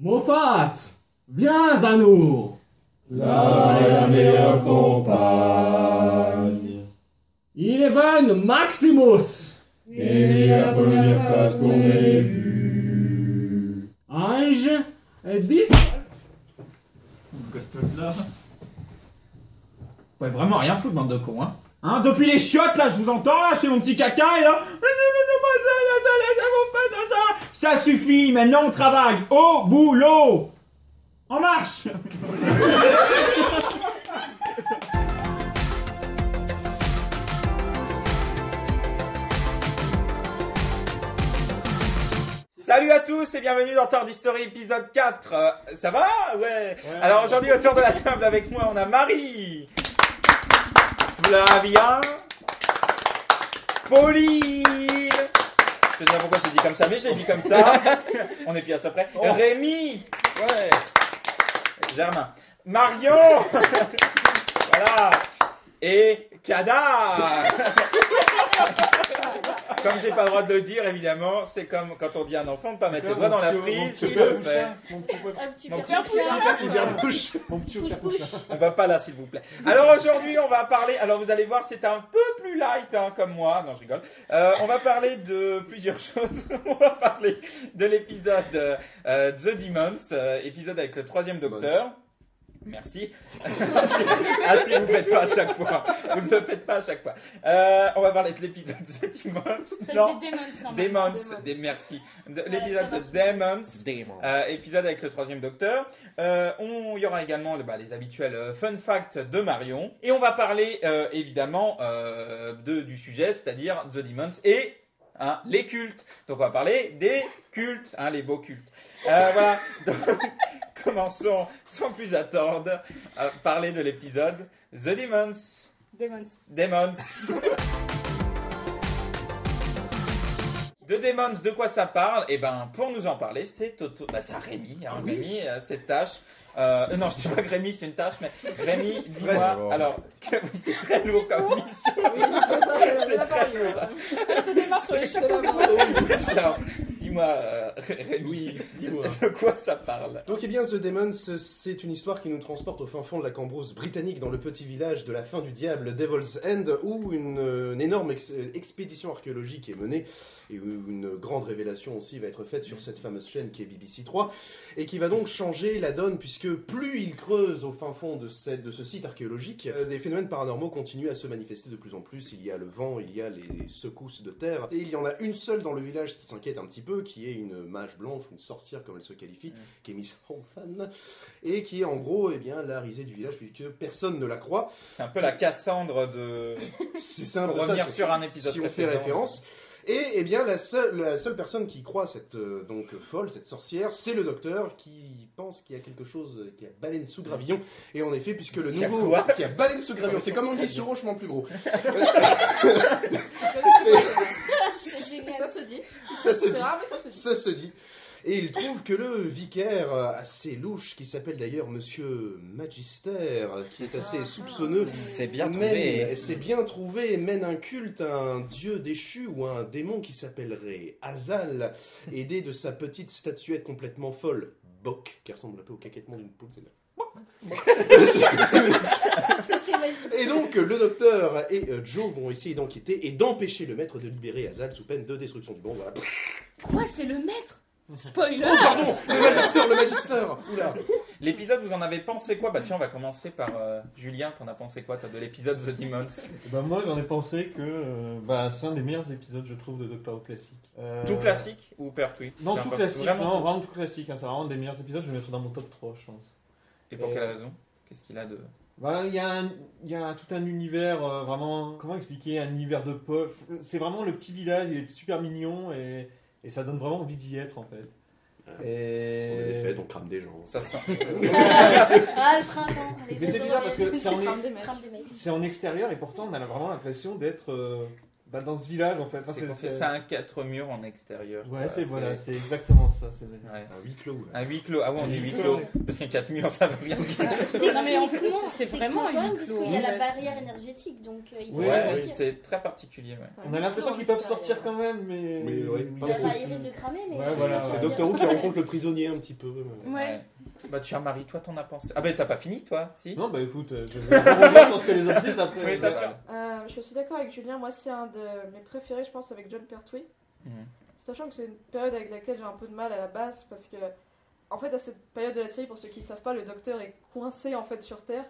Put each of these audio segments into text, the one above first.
Moffat, viens à nous. Là est la meilleure compagne. Eleven Maximus. Et la première face qu'on ait vue. Ange, 10. Gosse là. Ouais, vraiment rien foutre, bande de cons, hein. Hein, depuis les chiottes, là, je vous entends, là, chez mon petit caca, et là... Ça suffit, maintenant on travaille. Au boulot. En marche. Salut à tous et bienvenue dans Tour d'History épisode 4. Ça va? Ouais. Alors aujourd'hui autour de la table avec moi on a Marie, Flavien, Pauline. Je sais pas pourquoi je dit comme ça, mais je l'ai dit comme ça. On est plus à ça près. Rémi. Ouais. Germain. Marion. Voilà. Et Kada. Comme j'ai pas le droit de le dire, évidemment, c'est comme quand on dit à un enfant de pas mettre le doigt dans la prise, il le fait. Un petit Mon pouce. On va pas là, s'il vous plaît. Alors aujourd'hui, on va parler. Alors vous allez voir, c'est un peu plus light, hein, comme moi. Non, je rigole. On va parler de plusieurs choses. On va parler de l'épisode The Demons, épisode avec le 3e docteur. Merci. Ah, si vous ne le faites pas à chaque fois. Vous ne le faites pas à chaque fois. On va parler de l'épisode The Demons. Ça Non. se dit Demons. Merci. L'épisode The Demons. Épisode avec le 3e docteur. Il y aura également les habituels fun facts de Marion. Et on va parler évidemment du sujet, c'est-à-dire The Demons et les cultes. Donc on va parler des cultes, les beaux cultes. Voilà. Donc, commençons sans plus attendre à parler de l'épisode The Demons. Demons. The Demons, de quoi ça parle? Eh ben, pour nous en parler, c'est Toto. C'est Rémi. Rémi, cette tâche. Non, je dis pas que Rémi c'est une tâche, mais Rémi, dis-moi. Alors, oui, c'est très lourd comme mission. C'est très lourd. Ça démarre sur les chapeaux. Alors, dis-moi, Rémi, dis-moi, de quoi ça parle? Donc, eh bien, The Demons, c'est une histoire qui nous transporte au fin fond de la Cambrousse britannique, dans le petit village de la fin du diable, Devil's End, où une énorme expédition archéologique est menée, et où une grande révélation aussi va être faite sur cette fameuse chaîne qui est BBC 3, et qui va donc changer la donne, puisque plus il creuse au fin fond de ce site archéologique, des phénomènes paranormaux continuent à se manifester de plus en plus. Il y a le vent, il y a les secousses de terre, et il y en a une seule dans le village qui s'inquiète un petit peu, qui est une mage blanche, une sorcière comme elle se qualifie, qui est Miss Hongfan, et qui est en gros la risée du village, puisque personne ne la croit. C'est un peu la Cassandre de... C'est un pour peu revenir ça, sur un épisode si on fait précédent. référence. Et eh bien la seule personne qui croit cette folle, cette sorcière, c'est le docteur qui pense qu'il y a quelque chose qui a baleine sous gravillon. Et en effet, puisque le Qui a nouveau quoi qui a baleine sous gravillon, c'est comme on dit sur rochement plus gros. Ça se dit. Ça se dit. C'est rare, mais ça se dit. Ça se dit. Et il trouve que le vicaire assez louche, qui s'appelle d'ailleurs Monsieur Magister, qui est assez soupçonneux, C'est bien trouvé. c'est bien trouvé, mène un culte à un dieu déchu ou à un démon qui s'appellerait Azal, aidé de sa petite statuette complètement folle, Bok, qui ressemble un peu au caquettement d'une poule. C'est magique. Et donc le docteur et Joe vont essayer d'enquêter et d'empêcher le maître de libérer Azal sous peine de destruction du monde. Voilà. Quoi, c'est le maître? Spoiler. Oh pardon, le Magister. Oula. L'épisode, vous en avez pensé quoi? Bah tiens, on va commencer par Julien. T'en as pensé quoi, toi, de l'épisode The Demons? Moi j'en ai pensé que c'est un des meilleurs épisodes, je trouve, de Doctor Who classique. Tout classique ou Pertwee? Non, tout classique, Vraiment tout. vraiment tout classique. C'est vraiment un des meilleurs épisodes, je vais le mettre dans mon top 3, je pense. Et pour quelle raison? Qu'est-ce qu'il a de... Il y a tout un univers, vraiment, comment expliquer, un univers de pof. C'est vraiment le petit village, il est super mignon et ça donne vraiment envie d'y être en fait. On a des fêtes, on crame des gens. Ça sent... Le printemps. Mais c'est bizarre parce que Crame des mecs. c'est en extérieur et pourtant on a vraiment l'impression d'être dans ce village en fait. Enfin, C'est un 4 murs en extérieur. Ouais, quoi. c'est exactement ça. Ouais. Un huis clos. Un huis clos. Ah ouais, on est huis clos. Parce qu'un 4 murs, ça veut rien dire. Non mais en plus c'est vraiment quand un même huis parce clos, qu'il y a en la fait. barrière énergétique donc il faut Ouais, pas Ouais, sortir. c'est très particulier. Ouais. On a l'impression qu'ils peuvent sortir quand même, mais. Mais ouais, Il pas y a trop. pas- il risque de cramer mais Ouais, c'est voilà, pas C'est ouais. sortir. Doctor Who qui rencontre le prisonnier un petit peu. Ouais. Bah, tiens, Marie, toi, t'en as pensé. Ah, bah, t'as pas fini, toi, si Non, bah écoute, je vais rebondir sur ce que les autres disent après. Oui, toi, tiens. Je suis d'accord avec Julien, moi c'est un de mes préférés je pense avec John Pertwee. Mhm. Sachant que c'est une période avec laquelle j'ai un peu de mal à la base parce que en fait à cette période de la série, pour ceux qui ne savent pas, le docteur est coincé en fait sur Terre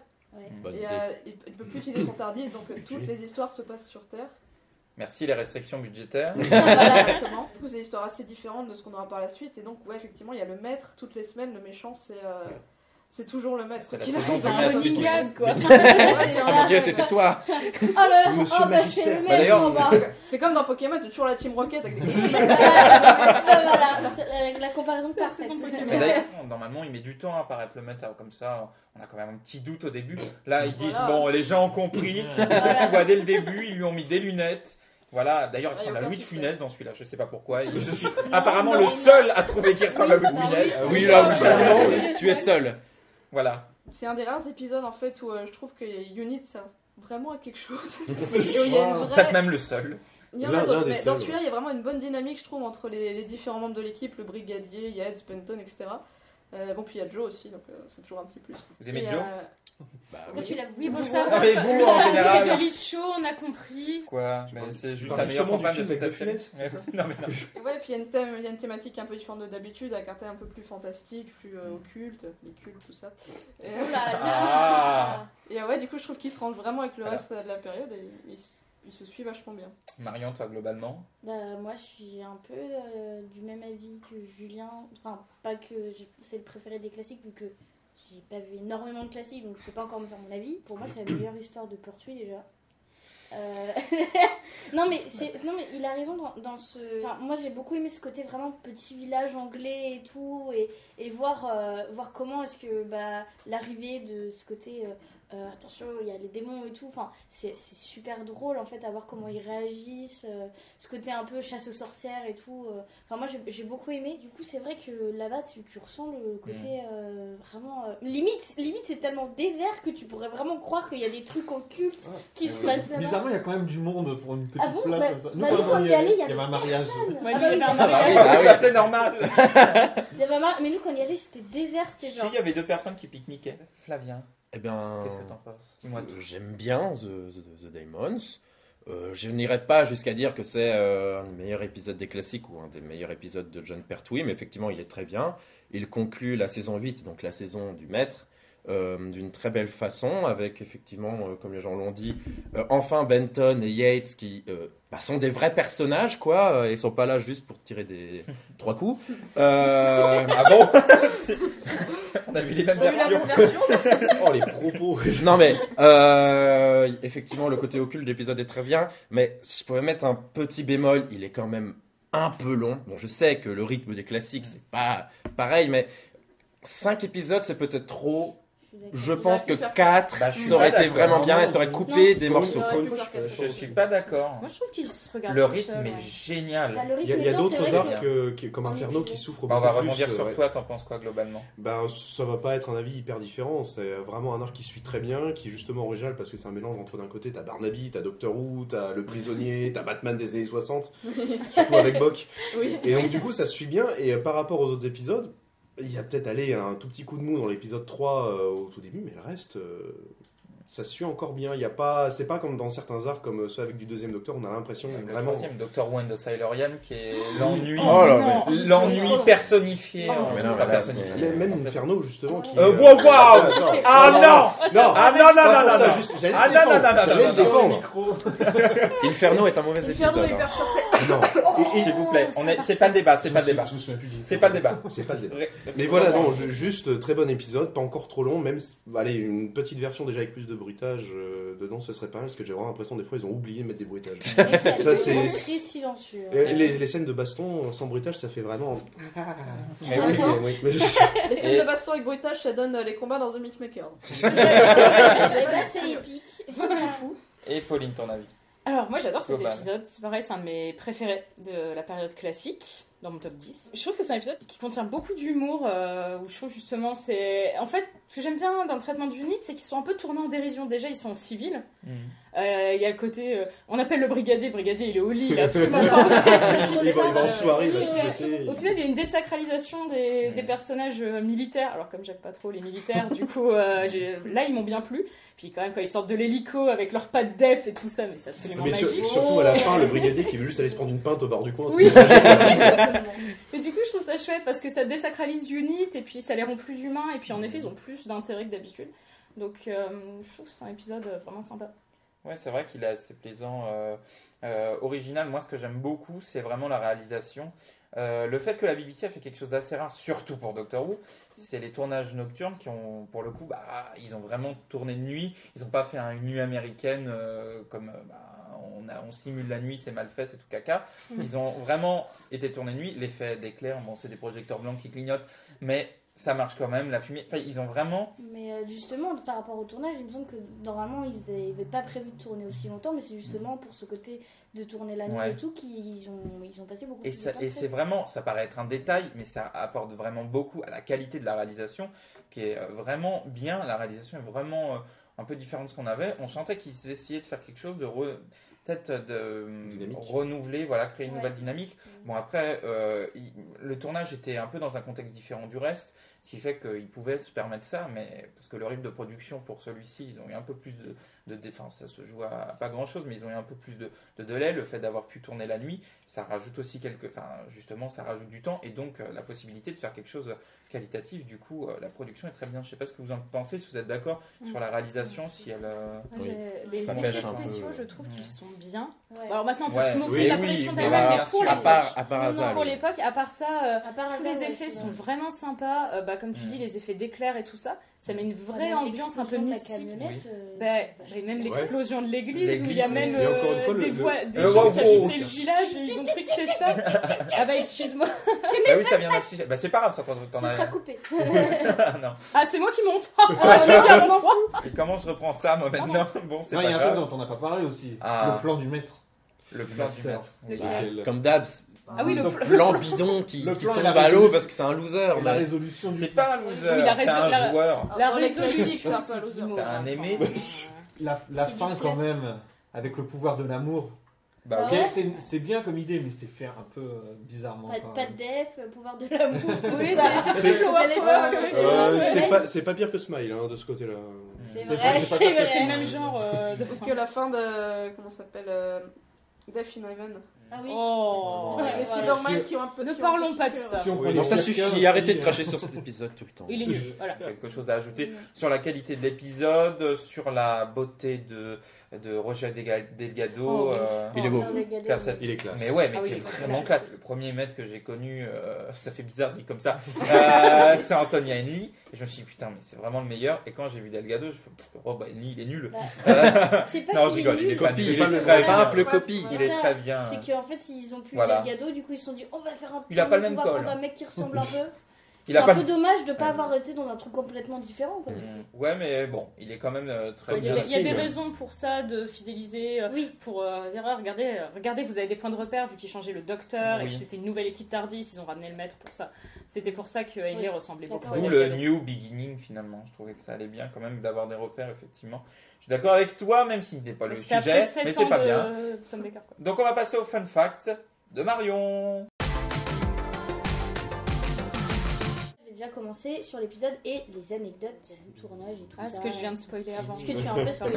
Bonne et idée. il ne peut plus utiliser son TARDIS donc toutes les histoires se passent sur Terre. Merci, les restrictions budgétaires. Voilà, exactement. Du coup c'est des histoires assez différentes de ce qu'on aura par la suite et donc ouais effectivement il y a le maître toutes les semaines, le méchant c'est toujours le maître. C'est la Qu'il saison arrive. du C'est maître. un running gag, quoi. Ouais, c'est Oh ça. mon Dieu, c'était toi. Oh là là, Monsieur oh bah Magister. c'est le Bah, maître, d'ailleurs- on va. C'est comme dans Pokémon, t'as toujours la Team Rocket avec des Voilà, c'est la comparaison parfaite. C'est son Pokémon. Mais d'ailleurs, normalement, il met du temps à apparaître le maître, comme ça, on a quand même un petit doute au début. Là, ils disent, Voilà. bon, les gens ont compris, et puis tu vois dès le début, ils lui ont mis des lunettes. Voilà, d'ailleurs, il Ah, y a ressemble à aucun Louis de souci. Funès dans celui-là, je sais pas pourquoi. Je suis apparemment le seul à trouver qu'il ressemble à Louis de Bah Funès. oui. Oui, là, là, oui, oui, oui. tu es seul. Voilà. C'est un des rares épisodes en fait où je trouve que Unit sert vraiment à quelque chose. Et où il y a une vraie- Peut-être même le seul. Il y en L'un- a d'autres, l'un des mais dans seuls, celui-là, il y a vraiment une bonne dynamique, je trouve, entre les différents membres de l'équipe, le brigadier, Yates, Benton, etc. Bon, puis il y a Joe aussi, donc c'est toujours un petit plus. Vous aimez Et, Joe Pourquoi tu l'as Oui, bon, voulu ça Ah, mais vous, en Il y a général. de Licho, on a compris. Quoi Mais c'est juste parles la meilleure justement du campagne de film toute la avec série. Louis de Funès, Non, mais non. Ouais, puis il y a une thématique un peu différente de d'habitude, avec un thème un peu plus fantastique, plus occulte, les cultes, tout ça. Et, Oh là là. Ah. ouais, du coup, je trouve qu'ils se rangent vraiment avec le Voilà. reste de la période et ils se suivent vachement bien. Marion, toi, globalement Bah, moi, je suis un peu du même avis que Julien. Enfin, pas que c'est le préféré des classiques, vu que j'ai pas vu énormément de classiques, donc je peux pas encore me faire mon avis. Pour moi, c'est la meilleure histoire de Pertwee déjà. non mais il a raison dans ce. Enfin, moi j'ai beaucoup aimé ce côté vraiment petit village anglais et tout et voir comment est-ce que l'arrivée de ce côté attention il y a les démons et tout. Enfin c'est super drôle en fait à voir comment ils réagissent. Ce côté un peu chasse aux sorcières et tout. Enfin moi j'ai beaucoup aimé. Du coup c'est vrai que là-bas tu ressens le côté vraiment limite c'est tellement désert que tu pourrais vraiment croire qu'il y a des trucs occultes qui se passent là-bas. Bizarrement, il y a quand même du monde pour une petite Ah bon place Bah- comme ça. bah, nous, quand on y allait, il y avait un mariage. personne. Ouais, Ah bah il y oui, avait un Ah bah oui, mariage. bah c'est normal. il y avait mais nous quand on y allait c'était désert, c'était Si, genre. il y avait deux personnes qui pique-niquaient. Flavien, Eh bien, qu'est-ce que t'en penses Dis-moi tout. j'aime bien The Daemons. Je n'irai pas jusqu'à dire que c'est un des meilleurs épisodes des classiques ou un des meilleurs épisodes de John Pertwee, mais effectivement, il est très bien. Il conclut la saison 8, donc la saison du maître, d'une très belle façon, avec effectivement, comme les gens l'ont dit, enfin Benton et Yates qui sont des vrais personnages, quoi. Ils sont pas là juste pour tirer des 3 coups. Ah bon On a vu les mêmes On a vu la versions. même version. Oh, les propos. Non mais effectivement le côté occulte de l'épisode est très bien, mais si je pouvais mettre un petit bémol, il est quand même un peu long. Bon, je sais que le rythme des classiques c'est pas pareil, mais 5 épisodes c'est peut-être trop. Je pense que 4 Bah, je suis ça aurait pas été d'accord. vraiment bien et ça aurait coupé Non, des faut- morceaux. Ouais, quoi. faut faire quelque Je chose. suis pas d'accord. Moi, je trouve qu'il se regarde Le tout rythme seul, est ouais. génial. Bah, le rythme Il y a est bien, c'est d'autres vrai arcs que- comme Inferno qui souffrent Bah, on beaucoup va plus. rebondir sur ouais. toi, t'en penses quoi globalement Ben, ça va pas être un avis hyper différent. C'est vraiment un arc qui suit très bien, qui est justement original parce que c'est un mélange entre d'un côté t'as Barnaby, t'as Doctor Who, t'as le prisonnier, t'as Batman des années 60, surtout avec Bock. Oui. Et donc du coup ça suit bien. Et par rapport aux autres épisodes, il y a peut-être un tout petit coup de mou dans l'épisode 3 au tout début, mais le reste. Ça suit encore bien. Il y a pas, c'est pas comme dans certains arcs comme ceux avec du deuxième Docteur, on a l'impression Le vraiment. troisième, Dr. Who and the Silurian, qui est l'ennui. Oh là, Non. mais- L'ennui personnifié. Non, en mais tout non, cas, mais là, personnifié. c'est- Même Inferno justement qui. Wow, wow. Attends. Ah non Non. Ah non, non, Pas non, pour non, ça, non. juste, j'allais Ah le non, non, défendre, non, non, j'allais non, le non, défendre. Inferno est un mauvais Inferno épisode. hyper hein. surpris. Non, S'il vous plaît, c'est pas le débat, c'est pas le débat. C'est pas le débat. c'est pas le débat. Mais voilà, non, juste très bon épisode, pas encore trop long, même allez, une petite version déjà avec plus de bruitage dedans, ce serait pas mal, parce que j'ai vraiment l'impression des fois ils ont oublié de mettre des bruitages. Ça, Ça, c'est- très silencieux. Les scènes de baston sans bruitage, ça fait vraiment. Mais oui. Mais Les scènes Et- de baston avec bruitage, ça donne les combats dans The Mythmaker. Là, c'est épique. Et Pauline, ton avis Alors moi j'adore cet Global. épisode, c'est pareil, c'est un de mes préférés de la période classique, dans mon top 10. Je trouve que c'est un épisode qui contient beaucoup d'humour, où je trouve justement c'est... En fait, ce que j'aime bien dans le traitement du unit, c'est qu'ils sont un peu tournés en dérision. Déjà, ils sont en civil. Il y a le côté... on appelle le brigadier il est au lit, il a absolument pas envie. Il va en soirée, il va se piloter. Au final, il y a une désacralisation des personnages militaires. Alors, comme j'aime pas trop les militaires, du coup, là, ils m'ont bien plu. Puis, quand même, quand ils sortent de l'hélico avec leurs pattes def et tout ça, mais c'est absolument Mais magique. surtout à la fin, le brigadier qui veut juste aller se prendre une pinte au bord du coin. Oui. c'est- Et du coup, je trouve ça chouette parce que ça désacralise Unit et puis ça les rend plus humains. Et puis, en effet, ils ont plus d'intérêt que d'habitude. Donc, je trouve que c'est un épisode vraiment sympa. Ouais, c'est vrai qu'il est assez plaisant, original. Moi, ce que j'aime beaucoup, c'est vraiment la réalisation. Le fait que la BBC a fait quelque chose d'assez rare, surtout pour Doctor Who, c'est les tournages nocturnes qui ont, pour le coup, ils ont vraiment tourné de nuit. Ils n'ont pas fait une nuit américaine comme on simule la nuit, c'est mal fait, c'est tout caca. Ils ont vraiment été tournés de nuit. L'effet d'éclair, bon, c'est des projecteurs blancs qui clignotent, mais ça marche quand même. La fumée, enfin, ils ont vraiment. Mais justement, par rapport au tournage, il me semble que normalement ils n'avaient pas prévu de tourner aussi longtemps, mais c'est justement pour ce côté de tourner la nuit Ouais. et tout qu'ils ont passé beaucoup Et, plus de temps. et c'est vraiment, ça paraît être un détail, mais ça apporte vraiment beaucoup à la qualité de la réalisation, qui est vraiment bien. La réalisation est vraiment un peu différente de ce qu'on avait. On sentait qu'ils essayaient de faire quelque chose de peut-être de Dynamique. renouveler, voilà, créer une Ouais. nouvelle dynamique. Bon, après, le tournage était un peu dans un contexte différent du reste, ce qui fait qu'ils pouvaient se permettre ça, mais parce que le rythme de production pour celui-ci, ils ont eu un peu plus de défense, ça se joue à pas grand-chose, mais ils ont eu un peu plus de délai. Le fait d'avoir pu tourner la nuit, ça rajoute aussi justement, ça rajoute du temps et donc la possibilité de faire quelque chose qualitatif. Du coup, la production est très bien. Je sais pas ce que vous en pensez, si vous êtes d'accord sur la réalisation, si elle. Oui. Les Ça effets pèse un peu. spéciaux, je trouve qu'ils sont bien. Ouais. Alors maintenant, on peut Ouais. se moquer Oui, de la oui, pression mais d'Azal, bien mais pour sûr. l'époque. à part Azal. Pour l'époque, à part ça, À part tous Azal, les ouais, effets c'est sont vrai. vraiment sympas. Comme tu dis, les effets d'éclair et tout ça, ça met une vraie Même ambiance un peu l'explosion de la mystique. camionnette, Et même l'explosion de l'église, où il y L'église, a même et encore une fois, des le- gens qui wow, habitaient wow. le village et ils ont cru que c'était ça. Ah bah excuse-moi. Ah oui, ça vient d'afficher. Bah, c'est pas grave, ça t'en Ce sera coupé. non. Ah c'est moi qui monte. Je l'ai dit avant toi. Et comment je reprends ça, moi, maintenant? Bon, c'est Non, pas il y a un truc grave. dont on n'a pas parlé aussi. Ah. Le plan du maître. Le plan du master. maître. Oui. Lequel Comme Dabs, Ah oui, le plan bidon qui Le plan et tombe la à l'eau résolution. parce que c'est un loser. Et la mais- résolution du. C'est pas un loser, Oui, la c'est un la- joueur. La Dans les résolution, classiques, c'est un peu loser. C'est un aimé. La C'est du fin, quand fleuve. même, avec le pouvoir de l'amour. Bah, Ah ok. ouais. C'est bien comme idée, mais c'est fait un peu bizarrement. Pas, quand pas même. de def, pouvoir de l'amour. Oui, ça. c'est très flower power. C'est pas pire que Smile hein, de ce côté-là. C'est C'est vrai, pas- c'est pas c'est tout à fait C'est le vrai. même genre de Ou fin. que la fin de. Comment ça s'appelle Death in Heaven. Ah oui. Oh. Les voilà. Cybermen qui ont un peu. Ne qui ont parlons un pas de petit ça. Si on cœur. prenait Non, ça quelqu'un suffit, aussi, arrêtez de cracher sur cet épisode tout le temps. Il est nul. Voilà. Quelque chose à ajouter sur la qualité de l'épisode, sur la beauté de Roger Delgado. Oh, oui. Il est beau. Faire cette- Il est classe. Mais ouais, mais Ah oui, qui est il est vraiment classe. classe. Le premier maître que j'ai connu, ça fait bizarre dit comme ça, c'est Anthony Henley. Et je me suis dit, putain, mais c'est vraiment le meilleur. Et quand j'ai vu Delgado, je fais, oh bah Henley, il est nul. C'est pas Non, je qu'il rigole, il est nul. pas Copie, nul. Il pas est le très simple bien. copie. Il C'est est ça. très bien. C'est qu'en fait, ils ont plus Voilà. Delgado, du coup, ils se sont dit, on va faire un Il a pas le même on va col. prendre un mec qui ressemble un peu. Il C'est a un pas peu le- dommage de pas Ouais. avoir été dans un truc complètement différent. Quoi. Ouais, mais bon, il est quand même très Il y a, bien. il y a des cible. raisons pour ça, de fidéliser, Oui, pour dire ah, regardez, vous avez des points de repère vu qu'ils changeaient le docteur et Oui. que c'était une nouvelle équipe Tardis, ils ont ramené le maître pour ça. C'était pour ça que Henley Oui. ressemblait beaucoup à D'accord. D'où le Delgado. new beginning finalement. Je trouvais que ça allait bien quand même d'avoir des repères effectivement. Je suis d'accord avec toi, même si ce n'est pas le C'était après sujet, 7 mais ans c'est pas de bien. Tom Baker, quoi. Donc on va passer au fun fact de Marion. je vais déjà commencer sur l'épisode et les anecdotes du tournage et tout Ah, ça. ce que je viens de spoiler avant. Ce que tu as un peu spoilé.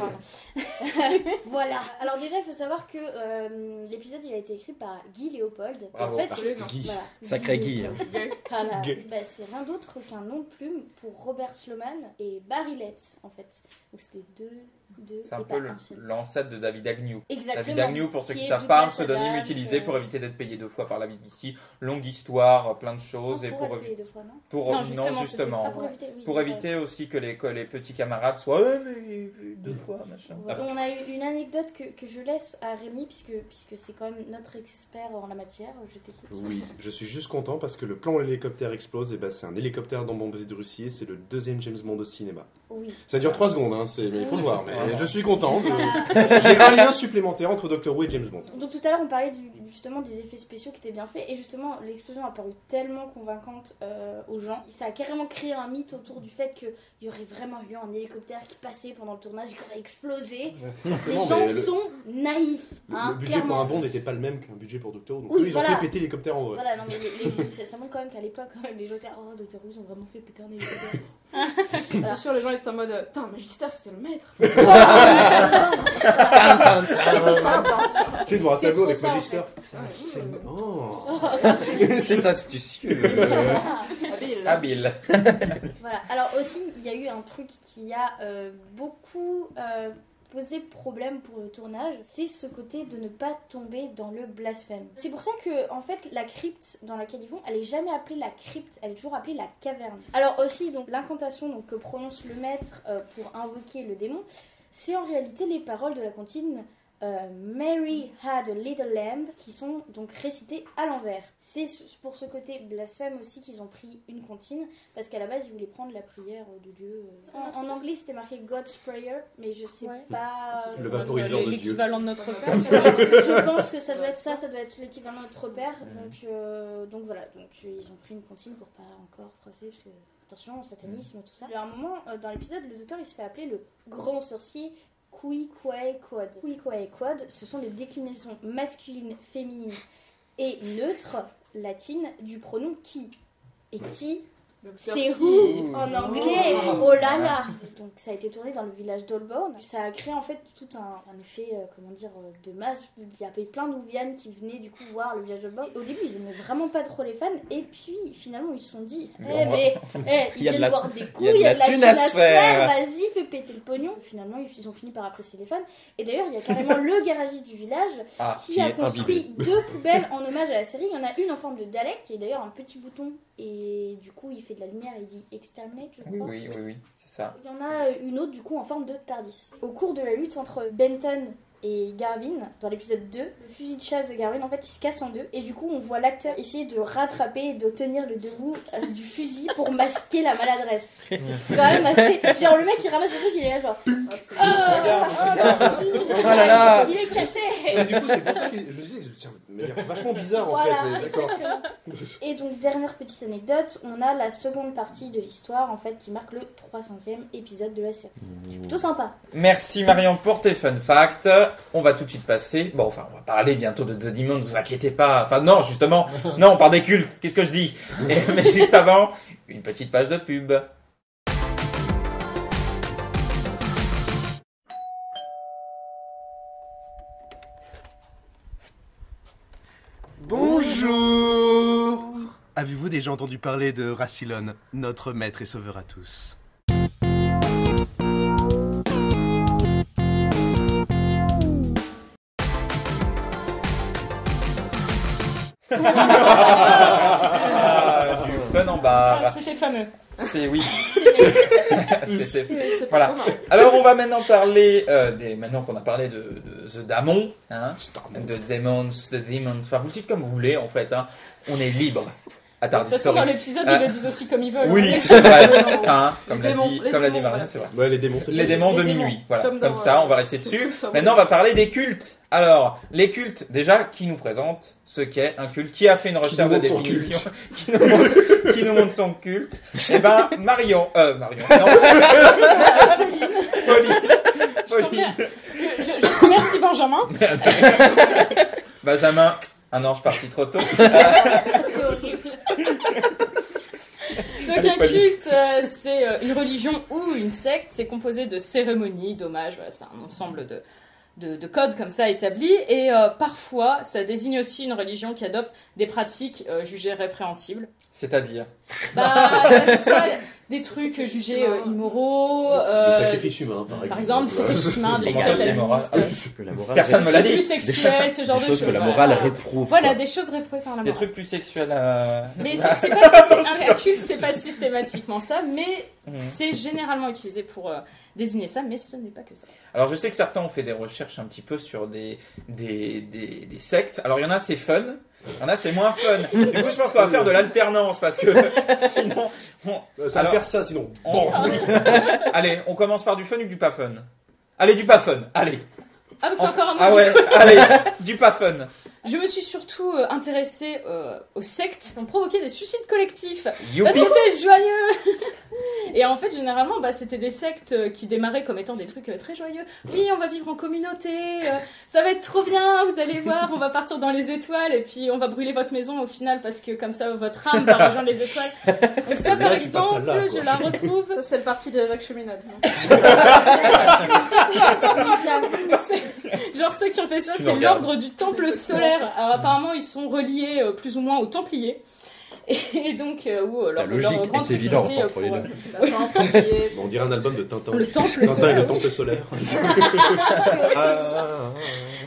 Voilà. Alors déjà, il faut savoir que l'épisode il a été écrit par Guy Léopold. Bravo. En fait, Désolé, non. Guy. voilà, Sacré Guy. Gay. Voilà. Gay. Bah, c'est rien d'autre qu'un nom de plume pour Robert Sloman et Barry Letts, en fait. Donc c'était deux C'est un et peu pas un seul. l'ancêtre de David Agnew. Exactement. David Agnew, pour ceux Qui qui ne est savent du pas, un Black pseudonyme Adams, utilisé pour éviter d'être payé 2 fois par la BBC. Longue histoire, plein de choses. Non, Et pour pour, être payé 2 fois, non pour Non, justement, justement. Pour éviter, oui. Pour éviter aussi que les petits camarades soient mais 2 fois, machin. Voilà. On a eu une anecdote que je laisse à Rémi, puisque c'est quand même notre expert en la matière. Je t'écoute. Oui, je suis juste content parce que le plan où l'hélicoptère explose, et ben, c'est un hélicoptère dans Bombay de Russie et c'est le 2e James Bond au cinéma. Oui. Ça dure 3 secondes, hein, mais il faut le voir. Mais je suis content. J'ai un lien supplémentaire entre Doctor Who et James Bond. Donc tout à l'heure on parlait justement des effets spéciaux qui étaient bien faits et justement l'explosion a paru tellement convaincante aux gens. Ça a carrément créé un mythe autour du fait qu'il y aurait vraiment eu un hélicoptère qui passait pendant le tournage et qui aurait explosé. Les gens sont naïfs. Le budget clairement. pour un Bond n'était pas le même qu'un budget pour Doctor Who. Donc Oui, eux, ils voilà. ont fait péter l'hélicoptère en vrai. Voilà, non mais ça montre quand même qu'à l'époque les gens étaient oh Doctor Who ils ont vraiment fait péter un hélicoptère. Bien sûr, les gens étaient en mode putain, Magister c'était le maître. C'était ça, Tu sais, devant un C'est tableau trop avec ça, en Magister. fait. C'est astucieux. Habile. Voilà. Alors aussi, il y a eu un truc qui a beaucoup posé problème pour le tournage, c'est ce côté de ne pas tomber dans le blasphème. C'est pour ça que, en fait, la crypte dans laquelle ils vont, elle est jamais appelée la crypte, elle est toujours appelée la caverne. Alors aussi, donc l'incantation donc, que prononce le maître pour invoquer le démon, c'est en réalité les paroles de la comptine Mary had a little lamb qui sont donc récitées à l'envers. C'est pour ce côté blasphème aussi qu'ils ont pris une comptine parce qu'à la base ils voulaient prendre la prière de Dieu. En anglais c'était marqué God's Prayer mais je sais pas Le vaporiseur de Dieu. L'équivalent de notre père. je pense que ça doit être ça doit être l'équivalent de notre père donc voilà donc ils ont pris une comptine pour pas encore froisser parce que attention satanisme tout ça. À un moment dans l'épisode le docteur il se fait appeler le grand sorcier Queequeg Quad, ce sont les déclinaisons masculines, féminines et neutres latines du pronom qui. Et qui, c'est who en anglais. Oh là là. Donc ça a été tourné dans le village d'Holborn. Ça a créé en fait tout un effet, de masse. Il y avait plein d'Ouvianes qui venaient du coup voir le village d'Holborn. Au début ils aimaient vraiment pas trop les fans et puis finalement ils se sont dit ils viennent boire des coups, il y a de la thune à se faire, vas-y fais péter le pognon. Finalement ils ont fini par apprécier les fans et d'ailleurs il y a carrément le garagiste du village qui a construit 2 poubelles en hommage à la série. Il y en a une en forme de Dalek qui est d'ailleurs un petit bouton et du coup il fait de la lumière et il dit exterminate je crois. Oui, c'est ça. Il y en a une autre du coup en forme de TARDIS. Au cours de la lutte entre Benton et Garvin, dans l'épisode 2, le fusil de chasse de Garvin en fait il se casse en deux et du coup on voit l'acteur essayer de rattraper et de tenir le debout du fusil pour masquer la maladresse. C'est quand même assez... Genre le mec il ramasse le truc il est là genre il est cassé. Et du coup c'est pour ça que je me disais que c'est une manière vachement bizarre en fait. Mais d'accord. Et donc dernière petite anecdote, on a la seconde partie de l'histoire en fait qui marque le 300e épisode de la série. C'est plutôt sympa. Merci Marion pour tes fun facts. On va tout de suite passer. Bon, enfin, on va parler bientôt de The Demon, ne vous inquiétez pas. Enfin, non, justement. Non, on parle des cultes. Qu'est-ce que je dis? Mais juste avant, une petite page de pub. Bonjour! Avez-vous déjà entendu parler de Rassilon, notre maître et sauveur à tous? Du fun en barre. C'était fameux. C'est oui. Voilà. Alors on va maintenant parler maintenant qu'on a parlé de The Damon, de Demons, enfin vous le dites comme vous voulez en fait, hein. On est libre. De toute façon dans l'épisode ils le disent aussi comme ils veulent. Oui, c'est vrai. Comme l'a dit Marion, c'est vrai. Ouais, les démons, c'est les démons de minuit. Voilà. Comme ça, on va rester dessus. Maintenant, on va parler des cultes. Alors, les cultes, déjà, qui nous présente ce qu'est un culte? Qui a fait une recherche de définition? Qui nous montre son culte? Eh ben, Marion. Non. Pauline. Je remercie Benjamin. Benjamin, un ange parti trop tôt. C'est horrible. Donc un culte, c'est une religion ou une secte, c'est composé de cérémonies, d'hommages, voilà, c'est un ensemble de codes comme ça établis, et parfois ça désigne aussi une religion qui adopte des pratiques jugées répréhensibles. C'est-à-dire Soit des trucs jugés immoraux. Le sacrifice humain, par exemple, des sacrifices humains, des Comment ça, c'est immoral satanistes, Que la morale Personne me l'a des dit. trucs plus sexuels, ce genre de des choses que la voilà. morale réprouve. Voilà, quoi. des choses réprouvées par la Des morale. trucs plus sexuels. Mais c'est pas un culte, c'est pas systématiquement ça, mais Mhm. c'est généralement utilisé pour désigner ça, mais ce n'est pas que ça. Alors je sais que certains ont fait des recherches un petit peu sur des sectes. Alors il y en a c'est fun, il y en a c'est moins fun. Du coup je pense qu'on va faire de l'alternance parce que sinon... Ça va faire ça sinon. Bon. Allez, on commence par du fun ou du pas fun? Allez, du pas fun, allez. Ah, donc c'est encore un mot. Ah ouais, allez, du pas fun. Je me suis surtout intéressée aux sectes qui ont provoqué des suicides collectifs. Youpi. Parce que c'est joyeux. Et en fait, généralement, c'était des sectes qui démarraient comme étant des trucs très joyeux. Oui, on va vivre en communauté, ça va être trop bien, vous allez voir, on va partir dans les étoiles et puis on va brûler votre maison au final parce que comme ça, votre âme va rejoindre les étoiles. Donc ça, par Là, tu passes à exemple, là, quoi. je la retrouve. Ça, c'est le parti de Jacques Cheminade. Genre ceux qui ont fait ça, Tu c'est me regardes. l'ordre du temple solaire. Alors apparemment, ils sont reliés plus ou moins aux Templiers. Et donc, où La leur logique grande est évidente utilité entre les deux. On dirait un album de Tintin. Le temple Tintin et solaire. le temple solaire.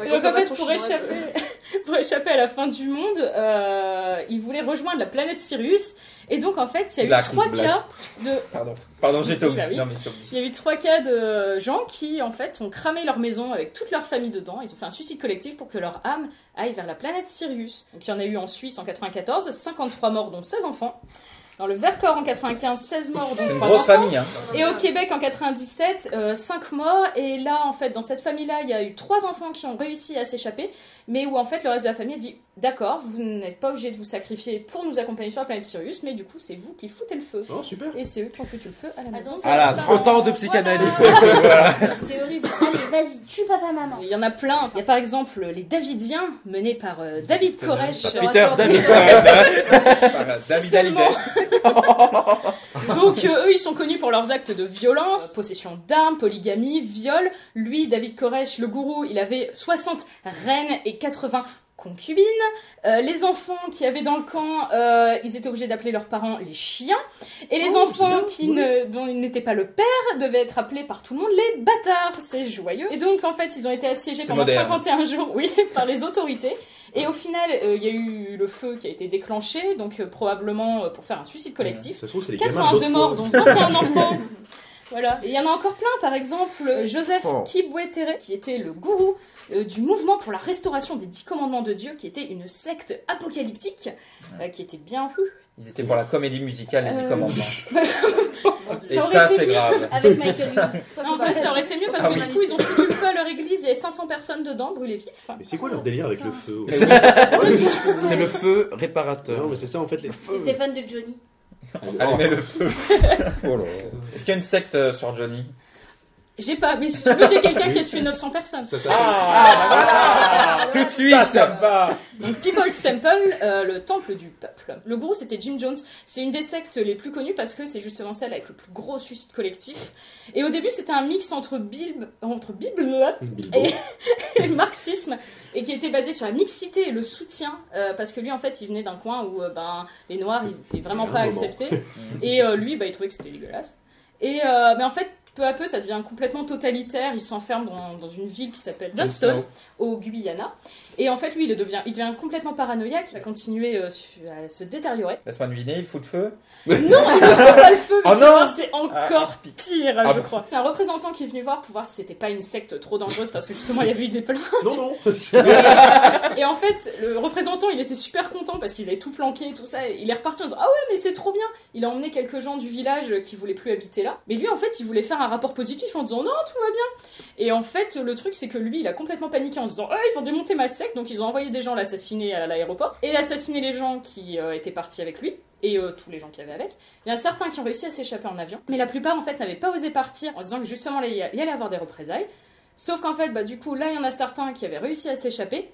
Et donc en fait, pour échapper à la fin du monde, ils voulaient rejoindre la planète Sirius. Et donc en fait, il y a eu Black, 3 Black. cas de... Pardon, j'étais Oui, obligé. bah oui. Non mais c'est obligé. Il y a eu 3 cas de gens qui, en fait, ont cramé leur maison avec toute leur famille dedans. Ils ont fait un suicide collectif pour que leur âme aille vers la planète Sirius. Donc il y en a eu en Suisse en 94, 53 morts dont 16 enfants. Dans le Vercors en 95, 16 morts dont C'est une 3 grosse enfants. famille, hein. Et au Québec en 97, 5 morts. Et là, en fait, dans cette famille-là, il y a eu 3 enfants qui ont réussi à s'échapper, mais où en fait le reste de la famille a dit d'accord, vous n'êtes pas obligé de vous sacrifier pour nous accompagner sur la planète Sirius, mais du coup, c'est vous qui foutez le feu. Oh, super. Et c'est eux qui ont foutu le feu à la maison. Attends, Voilà, Voilà. 30 ans de psychanalyse. C'est horrible. Allez, vas-y, tue papa, maman. Il y en a plein. Il y a par exemple les Davidiens, menés par David Koresh. Peter David. Voilà, David Seulement. Hallyday. Donc eux, ils sont connus pour leurs actes de violence, possession d'armes, polygamie, viol. Lui, David Koresh, le gourou, il avait 60 reines et 80 concubines. Les enfants qui avaient dans le camp, ils étaient obligés d'appeler leurs parents les chiens. Et les enfants dont il n'était pas le père devaient être appelés par tout le monde les bâtards. C'est joyeux. Et donc, en fait, ils ont été assiégés C'est pendant moderne. 51 jours, oui, par les autorités. Et au final, il y a eu le feu qui a été déclenché, donc probablement pour faire un suicide collectif. Ça se trouve, c'est les gamins 82 d'autres morts, fois. dont 21 enfants. Voilà. Et il y en a encore plein, par exemple, Joseph Oh. Kibwetere, qui était le gourou du mouvement pour la restauration des 10 commandements de Dieu, qui était une secte apocalyptique, qui était bien vue. Ils étaient pour la comédie musicale Les 10 commandements. Et Ça aurait ça, été c'est mieux. grave. Avec Michael Youn. En fait, ça aurait été mieux parce Ah que oui. du coup, ils ont foutu le feu à leur église, il y avait 500 personnes dedans, brûlées vifs. Mais c'est quoi leur délire avec le feu C'est le feu réparateur. Non, mais c'est ça en fait les feux. C'était fan de Johnny. Allumez le feu. Oh là. Est-ce qu'il y a une secte sur Johnny? J'ai pas, mais si tu veux, j'ai quelqu'un qui a tué 900 personnes. Ça, Tout de suite. Ça me va. Donc People's Temple, le temple du peuple. Le gourou, c'était Jim Jones. C'est une des sectes les plus connues parce que c'est justement celle avec le plus gros suicide collectif. Et au début, c'était un mix entre Bible et le marxisme, et qui était basé sur la mixité et le soutien, parce que lui, en fait, il venait d'un coin où les Noirs, ils étaient vraiment Il y a pas un moment. acceptés. Et lui, il trouvait que c'était dégueulasse. Et mais en fait, peu à peu, ça devient complètement totalitaire. Il s'enferme dans une ville qui s'appelle Johnston, au Guyana. Et en fait, lui, il devient complètement paranoïaque. Il va continuer à se détériorer. Laisse-moi deviner, il fout le feu. Non, il ne fout pas le feu, mais Oh tu non. vois, c'est encore pire, Ah je bon. crois. C'est un représentant qui est venu voir pour voir si c'était pas une secte trop dangereuse, parce que justement, il y avait eu des plaintes. Non, non. Et en fait, le représentant, il était super content parce qu'ils avaient tout planqué, tout ça. Et il est reparti en disant ah ouais, mais c'est trop bien. Il a emmené quelques gens du village qui voulaient plus habiter là. Mais lui, en fait, il voulait faire un rapport positif en disant non, tout va bien. Et en fait, le truc, c'est que lui, il a complètement paniqué en se disant ils vont démonter ma secte. Donc ils ont envoyé des gens l'assassiner à l'aéroport et assassiner les gens qui étaient partis avec lui. Et tous les gens qui avaient avec. Il y en a certains qui ont réussi à s'échapper en avion, mais la plupart en fait n'avaient pas osé partir en se disant que justement il y allait avoir des représailles. Sauf qu'en fait, du coup, là il y en a certains qui avaient réussi à s'échapper,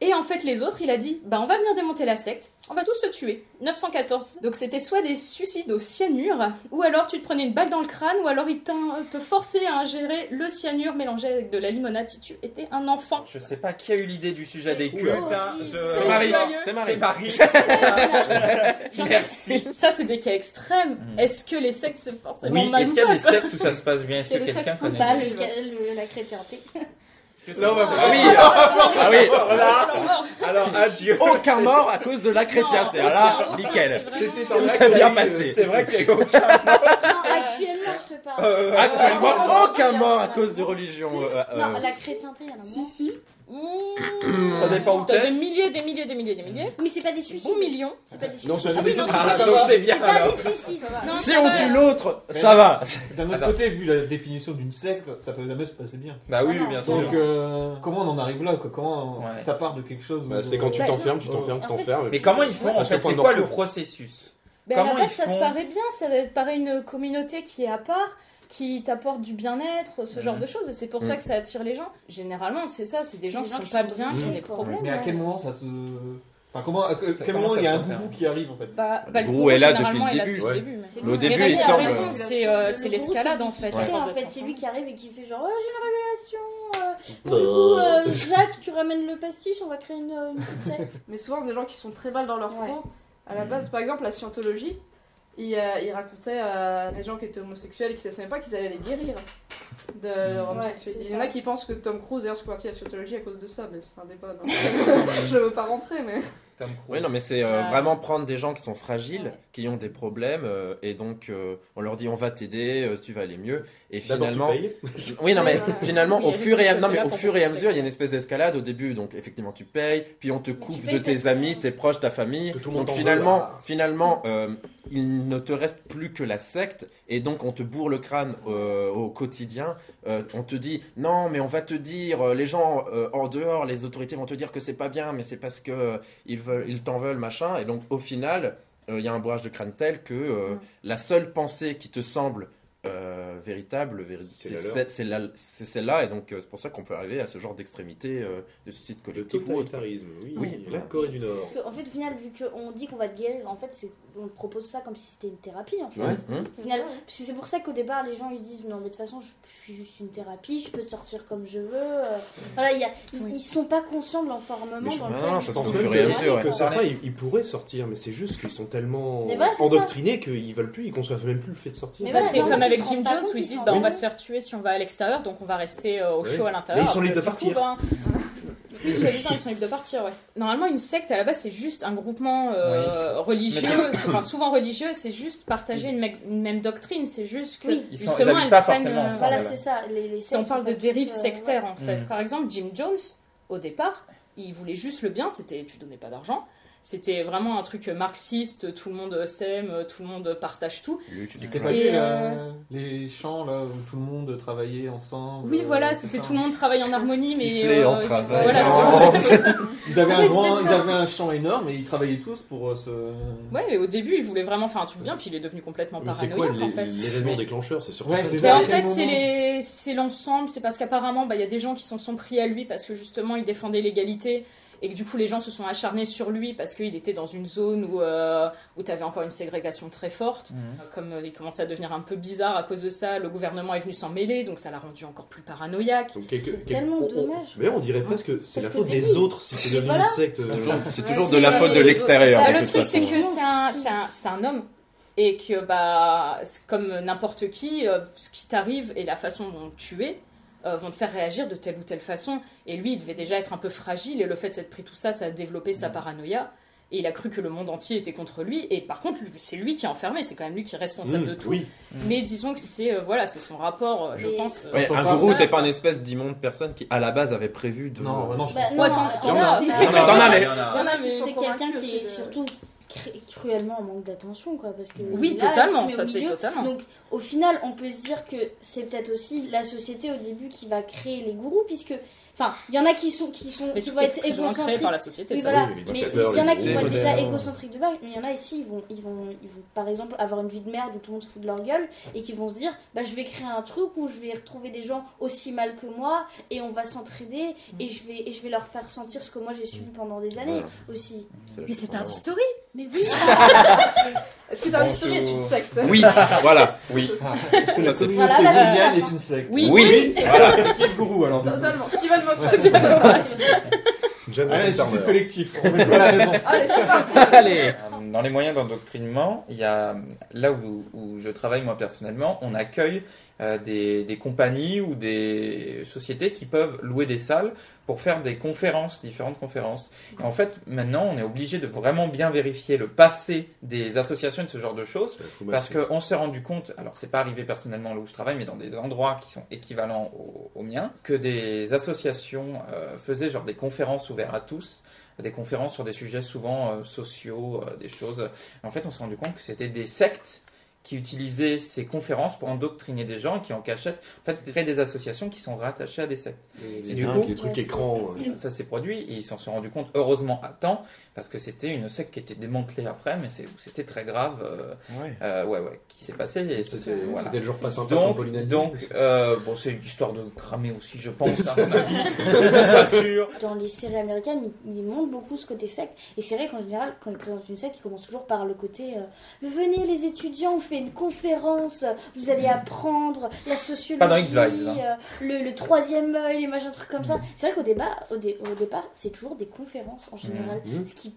Et en fait, les autres, il a dit, on va venir démonter la secte, on va tous se tuer. 914. Donc c'était soit des suicides au cyanure, ou alors tu te prenais une balle dans le crâne, ou alors ils te forçaient à ingérer le cyanure mélangé avec de la limonade si tu étais un enfant. Je sais pas qui a eu l'idée du sujet des cultes. C'est Marie. C'est Marie. Merci. Ça, c'est des cas extrêmes. Est-ce que les sectes, c'est forcément Oui, mal est-ce qu'il y a des sectes où ça se passe bien? Est-ce que quelqu'un connaît? La chrétienté. Là, on va Ah oui. Alors, adieu. Aucun mort à cause de la chrétienté. Là, nickel. C'était Tout s'est bien passé. C'est vrai qu'il y a aucun. Actuellement, je te parle. Actuellement, aucun mort à cause de religion. Non, la chrétienté, il y en a moins. Si. Mmh. Ça dépend où T'as t'es. des milliers. Mais c'est pas des suicides. Bon millions. C'est pas des suicides. Non, c'est Ah oui, non, Ah, ça donc va. c'est bien C'est pas alors. des suicides. Non, Si ça on va. tue l'autre, ça va. D'un autre côté, vu la définition d'une secte, ça peut jamais se passer bien. Bah oui, Ah non, bien Donc, sûr. comment on en arrive là quoi? Comment Ouais. ça part de quelque chose où, C'est quand tu Bah, t'enfermes, je- tu t'enfermes, tu en fait, t'enfermes. Mais comment ils font Ouais, en ça fait? prend C'est un quoi le enfant. processus? À Comment la base, ils ça te font? paraît bien, ça te paraît une communauté qui est à part, qui t'apporte du bien-être, ce genre de choses, et c'est pour ça que ça attire les gens. Généralement, c'est ça, c'est des gens qui sont pas bien, qui ont des problèmes. Mais à quel moment ça se. Enfin, comment, à quel comment moment ça il y a se un fait gourou qui arrive en fait? Le Le gourou gourou, est là généralement, depuis le est là début. depuis le Ouais. début. C'est Mais au lui. début, Rémi il a semble- raison, Le c'est gourou, l'escalade en c'est fait. lui qui crée, à force en d'être fait, c'est lui enfant. qui arrive et qui fait genre j'ai une révélation. Du coup, Jacques, tu ramènes le pastiche, on va créer une petite secte. Mais souvent, c'est des gens qui sont très mal dans leur Ouais. peau. À la base, par exemple, la scientologie, ils racontaient à des gens qui étaient homosexuels et qui ne savaient pas qu'ils allaient les guérir de leur Ouais, homosexualité. c'est Il y en a ça. qui pensent que Tom Cruise d'ailleurs se convertit à la scientologie à cause de ça, mais c'est un débat. Donc je veux pas rentrer, mais. Tom Cruise. Oui, non, mais c'est vraiment prendre des gens qui sont fragiles, Ouais. qui ont des problèmes, et donc on leur dit on va t'aider, tu vas aller mieux, et D'abord, tu finalement. payes. Oui, non, mais Ouais, voilà. finalement, Il y au a fur et à, ce non, mais côté-là au pour fur et à compenser. mesure, il y a une espèce d'escalade au début, donc effectivement tu payes, puis on te tu coupe payes de tes parce que- amis, tes proches, ta famille, Que tout le monde donc t'en finalement, veut, ah. finalement il ne te reste plus que la secte, et donc on te bourre le crâne au quotidien, on te dit non, mais on va te dire, les gens en dehors, les autorités vont te dire que c'est pas bien, mais c'est parce que ils t'en veulent, machin, et donc au final, il y a un bourrage de crâne tel que la seule pensée qui te semble véritable, C'est la leur. c'est celle-là, et donc c'est pour ça qu'on peut arriver à ce genre d'extrémité de suicide Le collectif ou autre. totalitarisme, oui. Oui, La Corée du Nord. Parce qu'en fait, au final, vu qu'on dit qu'on va te guérir, en fait, on te propose ça comme si c'était une thérapie en fait. Ouais. Au final, parce que c'est pour ça qu'au départ, les gens ils se disent non, mais de toute façon, je suis juste une thérapie, je peux sortir comme je veux. Voilà, ils sont pas conscients de l'enfermement Mais je- dans non, lequel non, ils ça Je se pense sont. fait au même fur et à mesure, ouais. que certains, ils pourraient sortir, mais c'est juste qu'ils sont tellement Mais voilà, c'est endoctrinés qu'ils veulent plus, ils conçoivent même plus le fait de sortir. Mais Bah, voilà, c'est non, comme mais avec ils se Jim rendent pas Jones compte où ils qu'ils disent sont on va vraiment- se faire tuer si on va à l'extérieur, donc on va rester au Ouais. chaud à l'intérieur. Mais ils sont libres de Du coup, partir. Oui, soi-disant, ils sont libres de partir, ouais. Normalement, une secte, à la base, c'est juste un groupement religieux, enfin souvent religieux, c'est juste partager une même doctrine, c'est juste que, Oui. Ils justement, habitent elles pas prennent, forcément ensemble. Voilà, Voilà. c'est ça. Les si on sectes parle sont de pas dérive tous, sectaire, en fait. Mm. Par exemple, Jim Jones, au départ, il voulait juste le bien, c'était tu donnais pas d'argent. C'était vraiment un truc marxiste, tout le monde s'aime, tout le monde partage tout. C'était pas Et, les champs là où tout le monde travaillait ensemble. Oui, voilà, c'est c'était ça. tout le monde travaille en harmonie, mais Siffler en travail. voilà, Non. Ils avaient, Oui, c'était ils ça. avaient un champ énorme et ils travaillaient tous pour se. ouais, mais au début, il voulait vraiment faire un truc bien, puis il est devenu complètement Mais c'est quoi paranoïaque, en fait. l'événement déclencheur? C'est surtout Ouais, ça. c'est Mais ça. en à quel fait, moment c'est l'ensemble, c'est parce qu'apparemment, il y a des gens qui s'en sont pris à lui parce que justement, il défendait l'égalité et que du coup, les gens se sont acharnés sur lui parce qu'il était dans une zone où tu avais encore une ségrégation très forte. Comme il commençait à devenir un peu bizarre à cause de ça, le gouvernement est venu s'en mêler, donc ça l'a rendu encore plus paranoïaque. Donc, C'est tellement dommage. Mais on dirait presque que c'est la Parce faute qu'au des début, autres si c'est devenu voilà. une secte. C'est toujours C'est- de la faute de l'extérieur. Bah, de le toute truc, c'est façon. que c'est un homme. Et que, c'est comme n'importe qui, ce qui t'arrive et la façon dont tu es vont te faire réagir de telle ou telle façon. Et lui, il devait déjà être un peu fragile, et le fait de s'être pris tout ça, ça a développé sa paranoïa. Et il a cru que le monde entier était contre lui. Et par contre, c'est lui qui est enfermé, c'est quand même lui qui est responsable de tout. Oui. Mais disons que c'est c'est son rapport, je Mais- pense. Ouais, J'entends un pas gourou, ça. c'est pas une espèce d'immonde personne qui, à la base, avait prévu de. Non, non, je Bah, Ouais, non, t'en attends, as. c'est- T'en as, mais- Il y en a, mais- C'est quelqu'un convaincus qui est aussi de- surtout cruellement en manque d'attention, quoi, parce que Oui, là, totalement, il se met ça au c'est milieu. totalement. Donc au final, on peut se dire que c'est peut-être aussi la société au début qui va créer les gourous, puisque Enfin, il y en a qui vont être plus ou moins créé égocentriques. par la société. Oui, de toute voilà. façon. les Mais dictateurs, il y en a les qui vont être déjà modèles. égocentriques de base, mais il y en a ici, ils vont par exemple avoir une vie de merde où tout le monde se fout de leur gueule et qui vont se dire, bah je vais créer un truc où je vais retrouver des gens aussi mal que moi et on va s'entraider et je vais leur faire sentir ce que moi j'ai subi pendant des années aussi. Mais c'est un history. Mais oui. Est-ce que Dark History est une secte? Oui, voilà. Oui. Est-ce que la communauté Voilà, là, mondiale est une secte? Oui. Oui. Voilà. Qui est le gourou alors? Totalement. Steven Moffat. John Allez, Turner. suicide collectif. On met pas la raison. Allez, c'est parti. Allez. Dans les moyens d'endoctrinement, il y a là où je travaille moi personnellement, on accueille des compagnies ou des sociétés qui peuvent louer des salles pour faire des conférences, différentes conférences. Et en fait, maintenant, on est obligé de vraiment bien vérifier le passé des associations et de ce genre de choses, parce qu'on s'est rendu compte, alors c'est pas arrivé personnellement là où je travaille, mais dans des endroits qui sont équivalents aux miens, que des associations faisaient genre des conférences ouvertes à tous, des conférences sur des sujets souvent sociaux, des choses. En fait, on s'est rendu compte que c'était des sectes qui utilisaient ces conférences pour endoctriner des gens et qui en cachette, en fait, créent des associations qui sont rattachées à des sectes. Et du coup, les trucs écran. Ça s'est produit et ils s'en sont rendus compte heureusement à temps parce que c'était une secte qui était démantelée après, mais c'était très grave. Qui s'est passé. Et C'était voilà. le jour pas sympa pour Pauline Donc, bon, c'est une histoire de cramer aussi, je pense, à mon avis. Je suis pas sûr. Dans les séries américaines, ils montrent beaucoup ce côté secte. Et c'est vrai qu'en général, quand ils présentent une secte, ils commencent toujours par le côté venez les étudiants, on fait une conférence, vous allez apprendre la sociologie, Pas dans X-Files, le troisième œil, les machins, trucs comme ça. C'est vrai qu'au départ, c'est toujours des conférences en général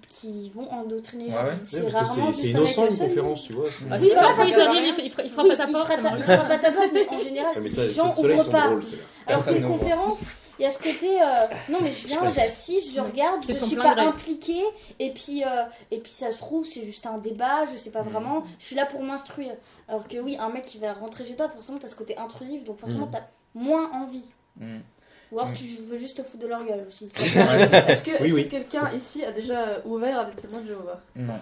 qui vont endoctriner les gens. Ouais, ouais. C'est Parce rarement que juste c'est un mec innocent une seul. conférence, tu vois. Ah, Oui, c'est voilà, pas parce ils que- arrivent, il frappe à ta porte. ça marche. Il frappe à ta porte, mais en général, Ah, mais ça, les gens ceux-là, ils ouvrent sont pas. drôles, ceux-là. Alors Personne qu'une n'ouvre. conférence, il y a ce côté non mais je viens, j'assiste, je regarde, C'est je ton suis plein pas gré. impliquée et puis ça se trouve c'est juste un débat, je sais pas vraiment, je suis là pour m'instruire. Alors que oui, un mec qui va rentrer chez toi, forcément t'as ce côté intrusif, donc forcément t'as moins envie. Ou alors tu veux juste te foutre de leur gueule aussi. Est-ce que, Oui. que quelqu'un ici a déjà ouvert à des témoins de Jéhovah? Non.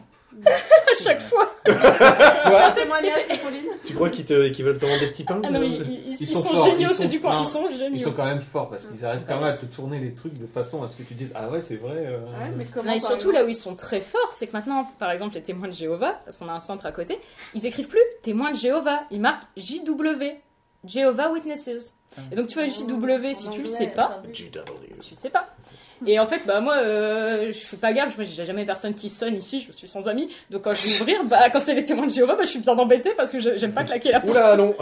À chaque fois. Un témoignage de Pauline? Tu crois qu'ils veulent te vendre des petits pains? Ah non, mais c'est ça ils sont sont forts, géniaux, ils c'est sont- du coin. non, Ils sont Ils sont géniaux. quand même forts parce qu'ils arrivent quand même à te tourner les trucs de façon à ce que tu dises ah ouais c'est vrai. Ouais, mais comment Non, et par surtout exemple là où ils sont très forts, c'est que maintenant, par exemple, les témoins de Jéhovah, parce qu'on a un centre à côté, ils écrivent plus témoins de Jéhovah, ils marquent JW, Jehovah Witnesses. Et donc tu vois JW, si tu le sais pas, tu le sais pas. Et en fait, bah moi, je fais pas gaffe, moi j'ai jamais personne qui sonne ici, je suis sans amis, donc quand je vais ouvrir, bah quand c'est les témoins de Jéhovah, bah je suis bien embêtée parce que j'aime pas claquer la porte. Oula, non.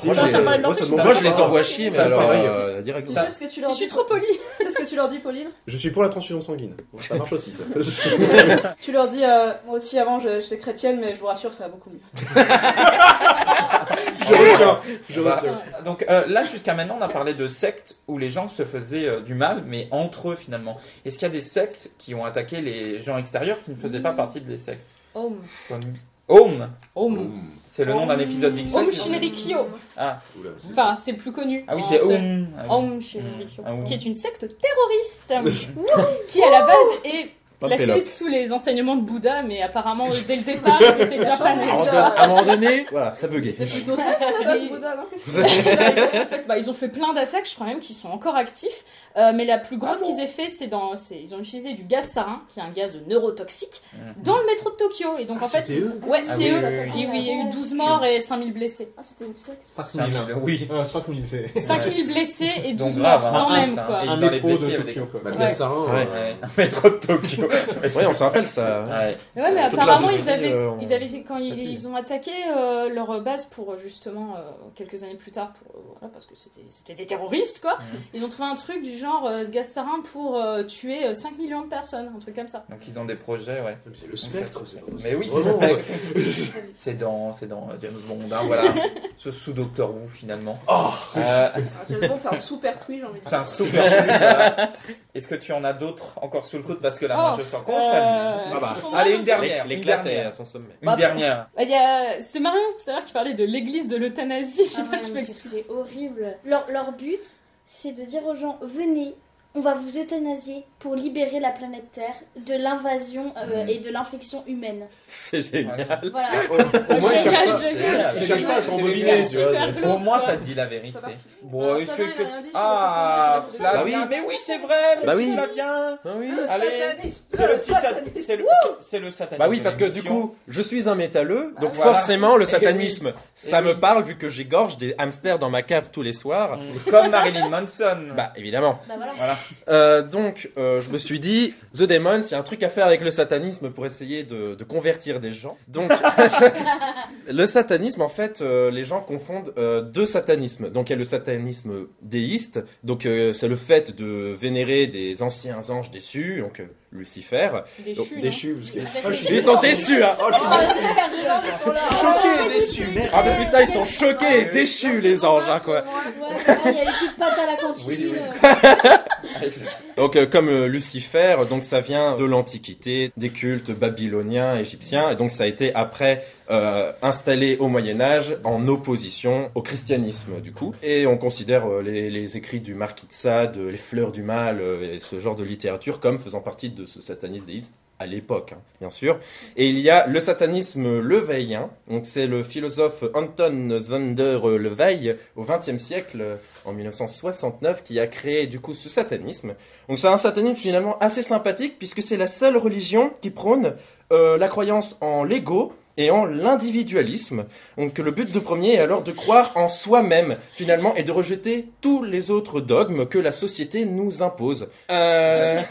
Moi, ça me parle de leur truc, Moi, je les envoie chier, mais Ça, alors pareil. direct. Tu sais ce que tu leur Je dis? suis trop polie. Tu sais ce que tu leur dis, Pauline? Je suis pour la transfusion sanguine. Ça marche aussi, ça. Tu leur dis, moi aussi avant j'étais chrétienne, mais je vous rassure, ça va beaucoup mieux. Je retiens. Donc là, jusqu'à maintenant, on a parlé de sectes où les gens se faisaient du mal, mais entre eux finalement. Est-ce qu'il y a des sectes qui ont attaqué les gens extérieurs qui ne faisaient pas partie des sectes Home. Comme Home, c'est le nom d'un Home. épisode d'X-Files. Home Shinrikyo. Ah, Oula, c'est- Enfin, c'est le plus connu. ah oui, c'est C'est Home. Ah oui. Home Shinrikyo, Ah oui. qui est une secte terroriste, qui à la base est Pas de placée pélope. sous les enseignements de Bouddha, mais apparemment dès le départ, ils étaient déjà pas nés. À un moment donné, voilà, ça buguait. C'est plutôt ça, la base Bouddha, non? Qu'est-ce que En fait, ils ont fait plein d'attaques, je crois même qu'ils sont encore actifs. Mais la plus grosse qu'ils aient fait, ils ont utilisé du gaz sarin, qui est un gaz neurotoxique, dans le métro de Tokyo. Et donc en fait, c'était eux ouais, Ah c'est oui, eux. oui, oui, oui. Et oui, il y a eu 12 morts et 5000 blessés. Ah, c'était une secte. 5000. Oui. 5000 c'est. 5000 blessés et 12 Donc grave, morts hein, quand même, ça. quoi. Et Un dans les métro blessés, il y de avait des- Tokyo quoi. Bah, le Ouais. gaz sarin, Ouais. Ouais, un métro de Tokyo. Ouais, on se rappelle ça. Ouais. Ouais, mais Toute la apparemment, deuxième vie, ils avaient quand télé. ils ont attaqué leur base pour justement quelques années plus tard, voilà, parce que c'était des terroristes, quoi. Ils ont trouvé un truc du genre gaz sarin pour tuer 5 millions de personnes, un truc comme ça. Donc ils ont des projets, ouais. C'est le spectre, c'est pas possible. Mais oui, c'est Vraiment. Spectre. C'est dans James Bond, hein, voilà. Ce sous Doctor Who finalement. Ah, James Bond, c'est un super tweet, j'ai envie de C'est un dire. super film, voilà. Est-ce que tu en as d'autres encore sous le coude parce que là, moi, je sens qu'on s'amuse. Ah bah. Allez, une dernière. Les Une clates dernière. à son sommet. Une dernière. C'était Marion tout à l'heure qui parlait de l'église de l'euthanasie, je sais Ah pas, ouais, tu peux mais expliquer. c'est horrible. Leur but, c'est de dire aux gens, venez, on va vous euthanasier pour libérer la planète Terre de l'invasion et de l'infection humaine. C'est génial. Voilà. Au moins, ils cherchent pas- Génial. C'est cherche pas à t'embobiner, celui-là. tu vois. Super Pour moi, ça te dit la vérité. C'est parti. Bon, Alors, est-ce Flavien, que... il a rien dit sur le Ah, satanisme. Flavien, Bah oui. mais oui, c'est vrai, mais Bah c'est oui. Flavien. Ah oui. Le Allez, satanisme. c'est le petit satanisme. c'est le satanisme. Bah oui, de parce que du l'émission. coup, je suis un métalleux, donc Voilà. forcément le Et que satanisme, ça Et me oui. parle vu que j'égorge des hamsters dans ma cave tous les soirs. Comme Marilyn Manson. Bah évidemment. Bah voilà. Voilà. Donc, je me suis dit, The Demons, il y a un truc à faire avec le satanisme pour essayer de convertir des gens. Donc, le satanisme, en fait, les gens confondent deux satanismes. Donc, il y a le satanisme déiste, donc c'est le fait de vénérer des anciens anges déçus, donc Lucifer. Déchu, Déçu, parce que. Ils sont déçus, hein. Oh, je suis déçu. Choqué et déçu, merde. Ah mais putain, ils sont choqués et déchus, les anges, hein, quoi. Ouais, voilà, il y a une petite pâte à la cantine. Oui, Donc comme Lucifer, donc ça vient de l'Antiquité, des cultes babyloniens, égyptiens, et donc ça a été après installé au Moyen-Âge en opposition au christianisme du coup. Et on considère les écrits du Marquis de Sade, les Fleurs du Mal et ce genre de littérature comme faisant partie de ce satanisme déiste à l'époque, hein, bien sûr. Et il y a le satanisme leveillien, donc c'est le philosophe Anton Zwander Leveille au XXe siècle, en 1969, qui a créé du coup ce satanisme. Donc c'est un satanisme finalement assez sympathique puisque c'est la seule religion qui prône la croyance en l'ego et en l'individualisme. Donc le but de premier est alors de croire en soi-même finalement et de rejeter tous les autres dogmes que la société nous impose. Tu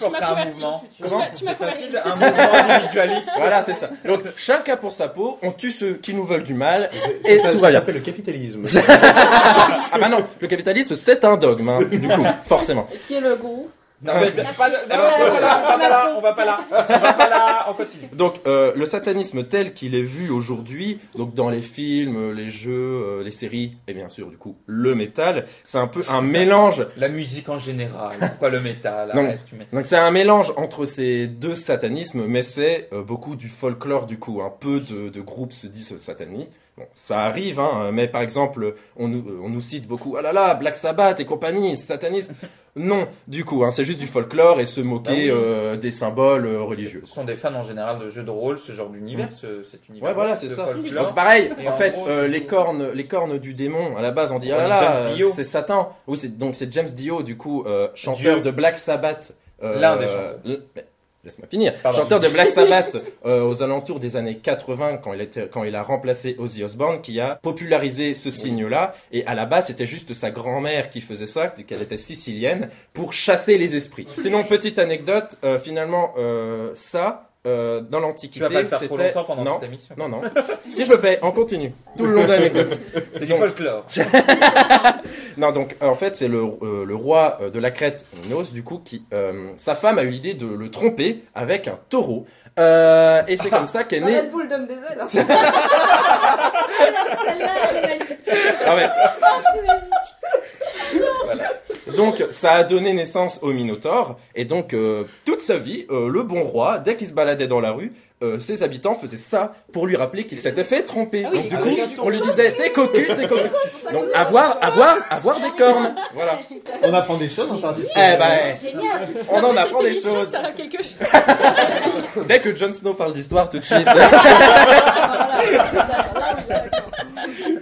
Pour m'as faire un converti. mouvement. Tu m'as C'est converti. facile, un mouvement individualiste. Voilà, c'est ça. Donc chacun pour sa peau, on tue ceux qui nous veulent du mal et Ça tout va bien. s'appelle le capitalisme. Ah bah non, le capitalisme c'est un dogme, hein, du coup, forcément. Et qui est le gourou? Non, mais pas de... non, on va pas là, on continue. Donc le satanisme tel qu'il est vu aujourd'hui, donc dans les films, les jeux, les séries et bien sûr du coup le métal, c'est un peu un mélange. La musique en général, pourquoi le métal? Non. Arrête, tu mets- Donc c'est un mélange entre ces deux satanismes, mais c'est beaucoup du folklore du coup. Un peu de groupes se disent satanistes. Bon, ça arrive, hein, mais par exemple, on nous cite beaucoup, ah là là, Black Sabbath et compagnie, satanisme. Non, du coup, hein, c'est juste du folklore et se moquer Bah des symboles religieux. Ce sont des fans en général de jeux de rôle, ce genre d'univers, cet univers. Ouais, voilà, c'est de ça. folklore. Donc pareil, Et en en fait, gros, les cornes du démon, à la base, on dit, On ah là dit là, James Dio. c'est Satan. Oui, donc c'est James Dio, du coup, chanteur Dieu. de Black Sabbath. L'un des chanteurs. Mais, laisse-moi finir. Pardon. Chanteur de Black Sabbath aux alentours des années 80, quand il a remplacé Ozzy Osbourne, qui a popularisé ce signe-là. Et à la base, c'était juste sa grand-mère qui faisait ça, qu'elle était sicilienne, pour chasser les esprits. Sinon, petite anecdote, finalement, dans Tu l'Antiquité, vas pas le faire trop c'était... longtemps pendant Non. cette émission. Non, non. Si je le fais, on continue. Tout le long de l'anecdote. C'est du Donc- folklore. Non, donc en fait, c'est le roi de la Crète, Minos, du coup, qui sa femme a eu l'idée de le tromper avec un taureau. Et c'est comme ça qu'est La né. Red Bull donne des ailes. Hein. Celle-là, elle est magique. Ah ouais. Oh, c'est magique. Donc ça a donné naissance au Minotaure. Et donc toute sa vie, le bon roi, dès qu'il se baladait dans la rue, ses habitants faisaient ça pour lui rappeler qu'il s'était fait tromper. Ah oui, Donc du ah coup, oui. on lui disait t'es cocu, t'es cocu. Donc avoir des cornes. Voilà. On apprend des choses en tardis. Eh ben, Génial. on en Cette apprend des émission choses. sert à quelque chose. Dès que Jon Snow parle d'histoire, tout de suite. Ah, voilà, c'est d'accord. Là, oui, d'accord.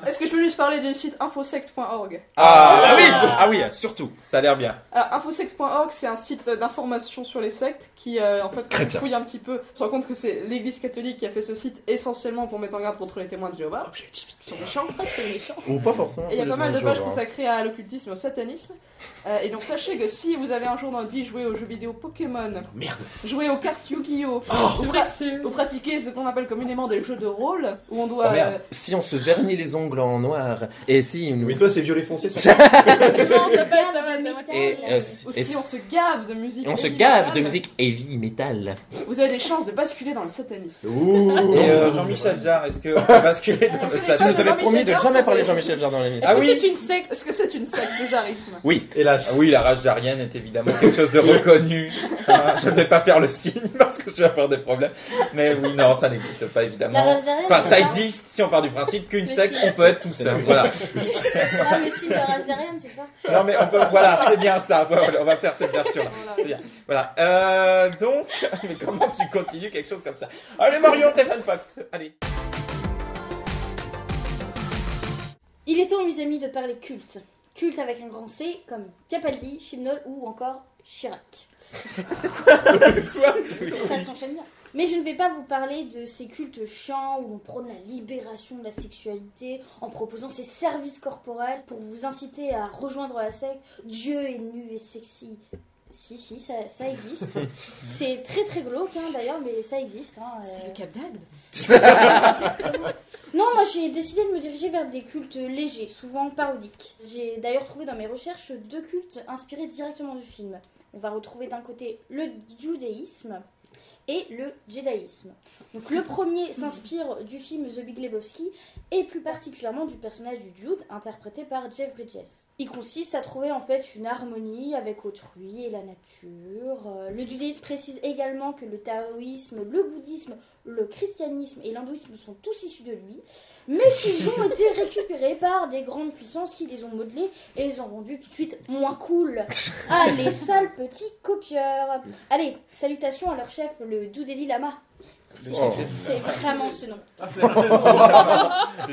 Est-ce que je peux juste parler du site infosect.org? Ah oui, surtout. Ça a l'air bien. Alors, infosect.org, c'est un site d'information sur les sectes qui, en fait, quand on Chrétien. fouille un petit peu, on se rend compte que c'est l'église catholique qui a fait ce site essentiellement pour mettre en garde contre les témoins de Jéhovah. Objectif. Qui sont méchants. C'est méchant. Ou pas forcément. Et il y a pas mal de pages hein. consacrées à l'occultisme et au satanisme. Et donc sachez que si vous avez un jour dans votre vie joué aux jeux vidéo Pokémon, joué aux cartes Yu-Gi-Oh! C'est vrai que c'est... Ou pratiquer ce qu'on appelle communément des jeux de rôle, où on doit... Oh, merde. Si on se vernit les ongles en noir, et si nous... Oui, toi, c'est violet foncé, ça. Non, ça passe, ça va, ça va. Et, ou si on se gave de musique... on se heavy gave metal, de musique heavy metal. Vous avez des chances de basculer dans le satanisme. Ouh. Et Jean-Michel Jarre, est-ce qu'on peut basculer dans Est-ce le que Tu nous Jean-Michel avais promis de Jarre jamais sont parler de des- Jean-Michel Jarre dans l'émission. Ah Est-ce que oui. c'est une secte? Est-ce que c'est une secte de jarrisme? Oui. Hélas. Ah oui, la rage jarienne est évidemment quelque chose de reconnu. Je ne vais pas faire le signe parce que je vais avoir des problèmes. Mais oui, non, ça n'existe pas La évidemment. rage derrière, Enfin, c'est ça existe si on part du principe qu'une Mais secte, si. on peut être tout seul. Voilà. Ah, le signe de la rage derrière, c'est ça? Non, mais on peut, voilà, c'est bien ça. Voilà, on va faire cette version-là. Voilà. C'est bien. Voilà. Donc, mais comment tu continues quelque chose comme ça? Allez, Marion, tes fun facts. Allez. temps, mes amis, de parler culte. Culte avec un grand C, comme Capaldi, Chibnall ou encore Chirac. Ça s'enchaîne bien. Mais je ne vais pas vous parler de ces cultes chiants où on prône la libération de la sexualité en proposant ces services corporels pour vous inciter à rejoindre la secte. Dieu est nu et sexy. Si, ça existe. C'est très très glauque d'ailleurs, mais ça existe. C'est le Cap d'Agde. Non, moi j'ai décidé de me diriger vers des cultes légers, souvent parodiques. J'ai d'ailleurs trouvé dans mes recherches 2 cultes inspirés directement du film. On va retrouver d'un côté le judaïsme et le jédaïsme. Donc le premier s'inspire du film The Big Lebowski et plus particulièrement du personnage du Jude interprété par Jeff Bridges. Il consiste à trouver en fait une harmonie avec autrui et la nature. Le judaïsme précise également que le taoïsme, le bouddhisme, le christianisme et l'hindouisme sont tous issus de lui, mais qu'ils ont été récupérés par des grandes puissances qui les ont modelés et les ont rendus tout de suite moins cool. Ah, les sales petits copieurs. Allez, salutations à leur chef, le Dalai Lama. C'est vraiment ce nom. C'est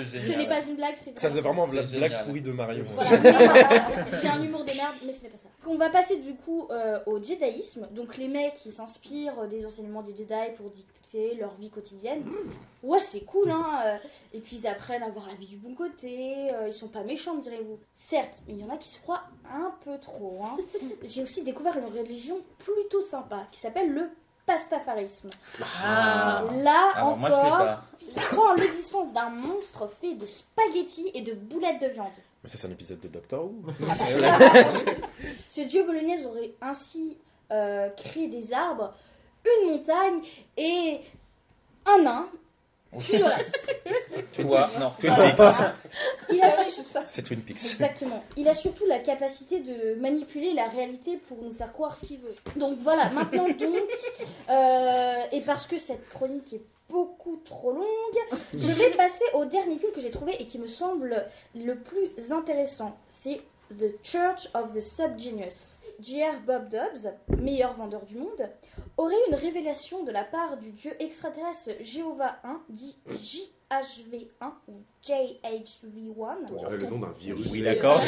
Ce génial. n'est pas une blague, c'est Ça, c'est vraiment la C'est blague génial. pourrie de Mario. Voilà. J'ai un humour de merde, mais ce n'est pas ça. On va passer du coup au jédaïsme. Donc les mecs qui s'inspirent des enseignements des Jedi pour dicter leur vie quotidienne. Ouais, c'est cool, Et puis ils apprennent à voir la vie du bon côté. Ils sont pas méchants, me direz-vous. Certes, mais il y en a qui se croient un peu trop. J'ai aussi découvert une religion plutôt sympa qui s'appelle le pastafarisme. Là Alors, moi, je l'ai encore, pas. je crois en l'existence d'un monstre fait de spaghettis et de boulettes de viande. Mais ça, c'est un épisode de Doctor Who. Ce dieu bolognaise aurait ainsi créé des arbres, une montagne et un nain. Puis le reste. Toi, non. Il a C'est Twin Peaks. Exactement. Il a surtout la capacité de manipuler la réalité pour nous faire croire ce qu'il veut. Donc voilà, maintenant et parce que cette chronique est beaucoup trop longue, je vais passer au dernier culte que j'ai trouvé et qui me semble le plus intéressant. C'est The Church of the Subgenius. J.R. Bob Dobbs, meilleur vendeur du monde, aurait une révélation de la part du dieu extraterrestre Jéhovah 1, dit JHV1 ou JHV1. On dirait le nom d'un virus. Oui, d'accord.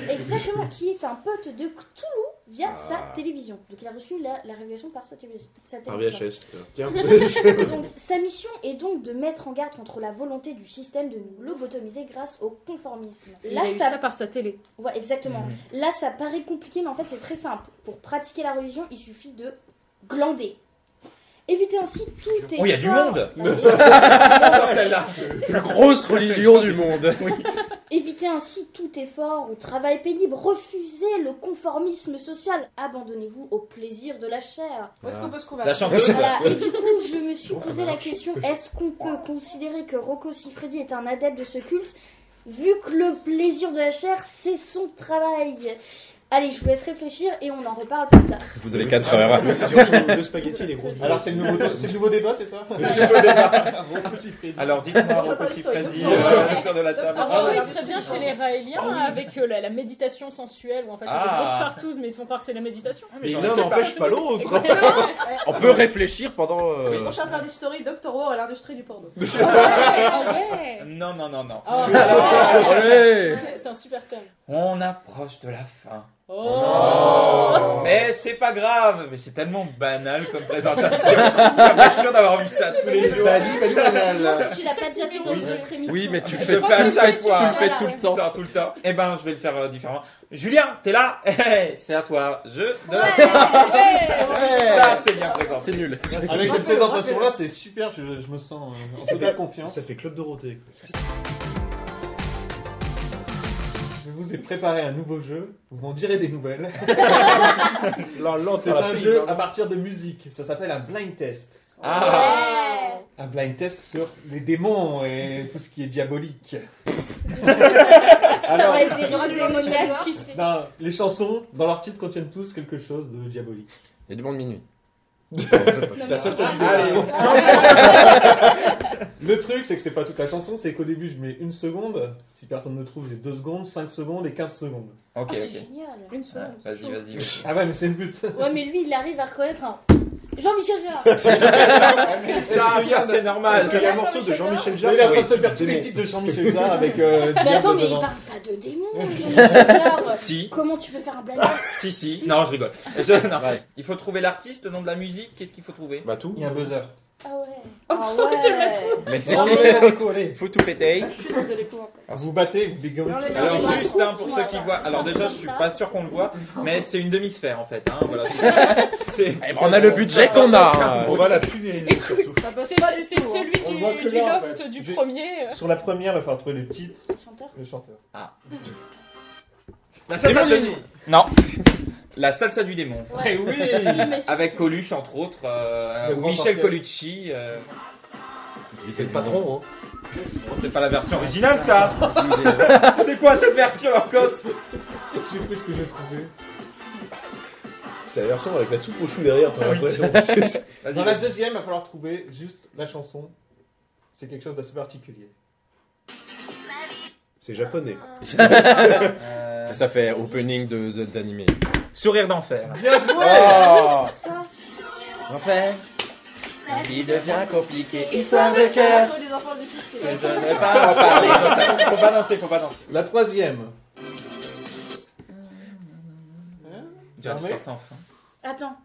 Exactement, qui est un pote de Cthulhu via sa télévision. Donc il a reçu la révélation par sa télévision. Par VHS. Tiens. Donc sa mission est donc de mettre en garde contre la volonté du système de nous lobotomiser grâce au conformisme. Il a eu ça par sa télé. Ouais, exactement. Là, ça paraît compliqué, mais en fait, c'est très simple. Pour pratiquer la religion, il suffit de glander. Évitez ainsi tout effort... Oh, il y a du monde. Celle-là. Plus grosse religion du monde. Évitez ainsi tout effort ou travail pénible. Refusez le conformisme social. Abandonnez-vous au plaisir de la chair. Où est-ce qu'on peut se La convertir chanteuse. Voilà. Et du coup, je me suis posé la question, est-ce qu'on peut considérer que Rocco Siffredi est un adepte de ce culte, vu que le plaisir de la chair, c'est son travail? Allez, je vous laisse réfléchir et on en reparle plus tard. Vous avez 4 heures. Mais c'est surtout le spaghetti et les grosses boulettes. Alors c'est le nouveau débat, c'est ça? Alors dites-moi, Rocco Siffredi, docteur de la table. Ah, il serait bien chez les Raéliens avec la méditation sensuelle où en fait c'est des grosses partouzes mais ils te font croire que c'est la méditation. Mais l'un n'empêche pas l'autre. On peut réfléchir pendant. Prochain indice story, Doctor Who à l'industrie du porno. Ah ouais. Non. Oh, Allez. c'est un super thème. On approche de la fin. Oh. Mais c'est pas grave, mais c'est tellement banal comme présentation. J'ai l'impression d'avoir vu ça tous les jours. Salut, Manuel. Si tu l'as pas déjà fait dans une autre émission. Oui, mais tu le Je fais fais à chaque fois. Tu le fais tout le temps. Tout le temps. Eh ben, je vais le faire différemment. Julien, t'es là? C'est à toi. Je de la fin. Ça, c'est bien présenté. C'est nul. Avec cette présentation-là, c'est super, je me sens en totale confiance. Ça fait Club Dorothée. Je vous ai préparé un nouveau jeu, vous m'en direz des nouvelles. L'autre, C'est un jeu à partir de musique, ça s'appelle un blind test. Ouais. Un blind test sur les démons et tout ce qui est diabolique. Ça Alors, va être des rires démoniaques, tu sais. Non, les chansons, dans leur titre, contiennent tous quelque chose de diabolique. Il y a du monde minuit. La seule scène Allez. Le truc, c'est que c'est pas toute la chanson, c'est qu'au début, je mets 1 seconde. Si personne ne trouve, j'ai 2 secondes, 5 secondes et 15 secondes. Ok, Ah, c'est ok. génial. Une seconde. Vas-y. Ah ouais, mais c'est le but. Ouais, mais lui, il arrive à reconnaître un... Jean-Michel Jarre. C'est normal. Est-ce qu'il y a un morceau de Jean-Michel Jarre Il est en train de avec se faire tous démon les titres de Jean-Michel Jarre avec. Mais attends, mais il dedans. parle pas de démons, Jean-Michel Jarre. Si. Comment tu peux faire un blind test? Si. Non, je rigole. Non. Ouais. Il faut trouver l'artiste, le nom de la musique. Qu'est-ce qu'il faut trouver? Bah tout. Il y a un buzzer. Ah ouais. Oh, tu le mets trop. Mais c'est Non, mais- Allez. faut tout péter. Je suis de l'écho après. Vous battez, vous dégommez. Alors, les Alors gens, juste ils hein, vont pour trouver, ceux qui attends. voient. Alors déjà, je suis pas sûr qu'on le voit, mais c'est une demi-sphère en fait. Hein, voilà. C'est. Eh ben, on a le budget qu'on a. On va la pulvériser surtout. Ça passe C'est pas du c'est tout, hein. celui On le voit que du là, en loft fait. du J'ai- premier. Sur la première, il va falloir trouver le titre, Chanteur. le chanteur. La salsa Démon du... Non. La salsa du démon. Ouais. oui. Mais si, Avec si. Coluche entre autres, Le ou grand Michel orchestre. Colucci. C'est le patron, hein. C'est pas la version originale ça. C'est quoi cette version Lacoste? J'ai pris ce que j'ai trouvé. C'est la version avec la soupe au chou derrière, t'as Ah oui, l'impression. Vas-y, Dans la vas-y. deuxième, il va falloir trouver juste la chanson. C'est quelque chose d'assez particulier. C'est japonais. Ça fait opening d'animé. Sourire d'enfer. Bien joué. Oh Ça. Enfin, il devient compliqué. Histoire de cœur. Les enfants difficiles. Que je ne vais pas en parler. Faut pas danser, faut pas danser. La troisième. J'ai un histoire sans fin. Attends.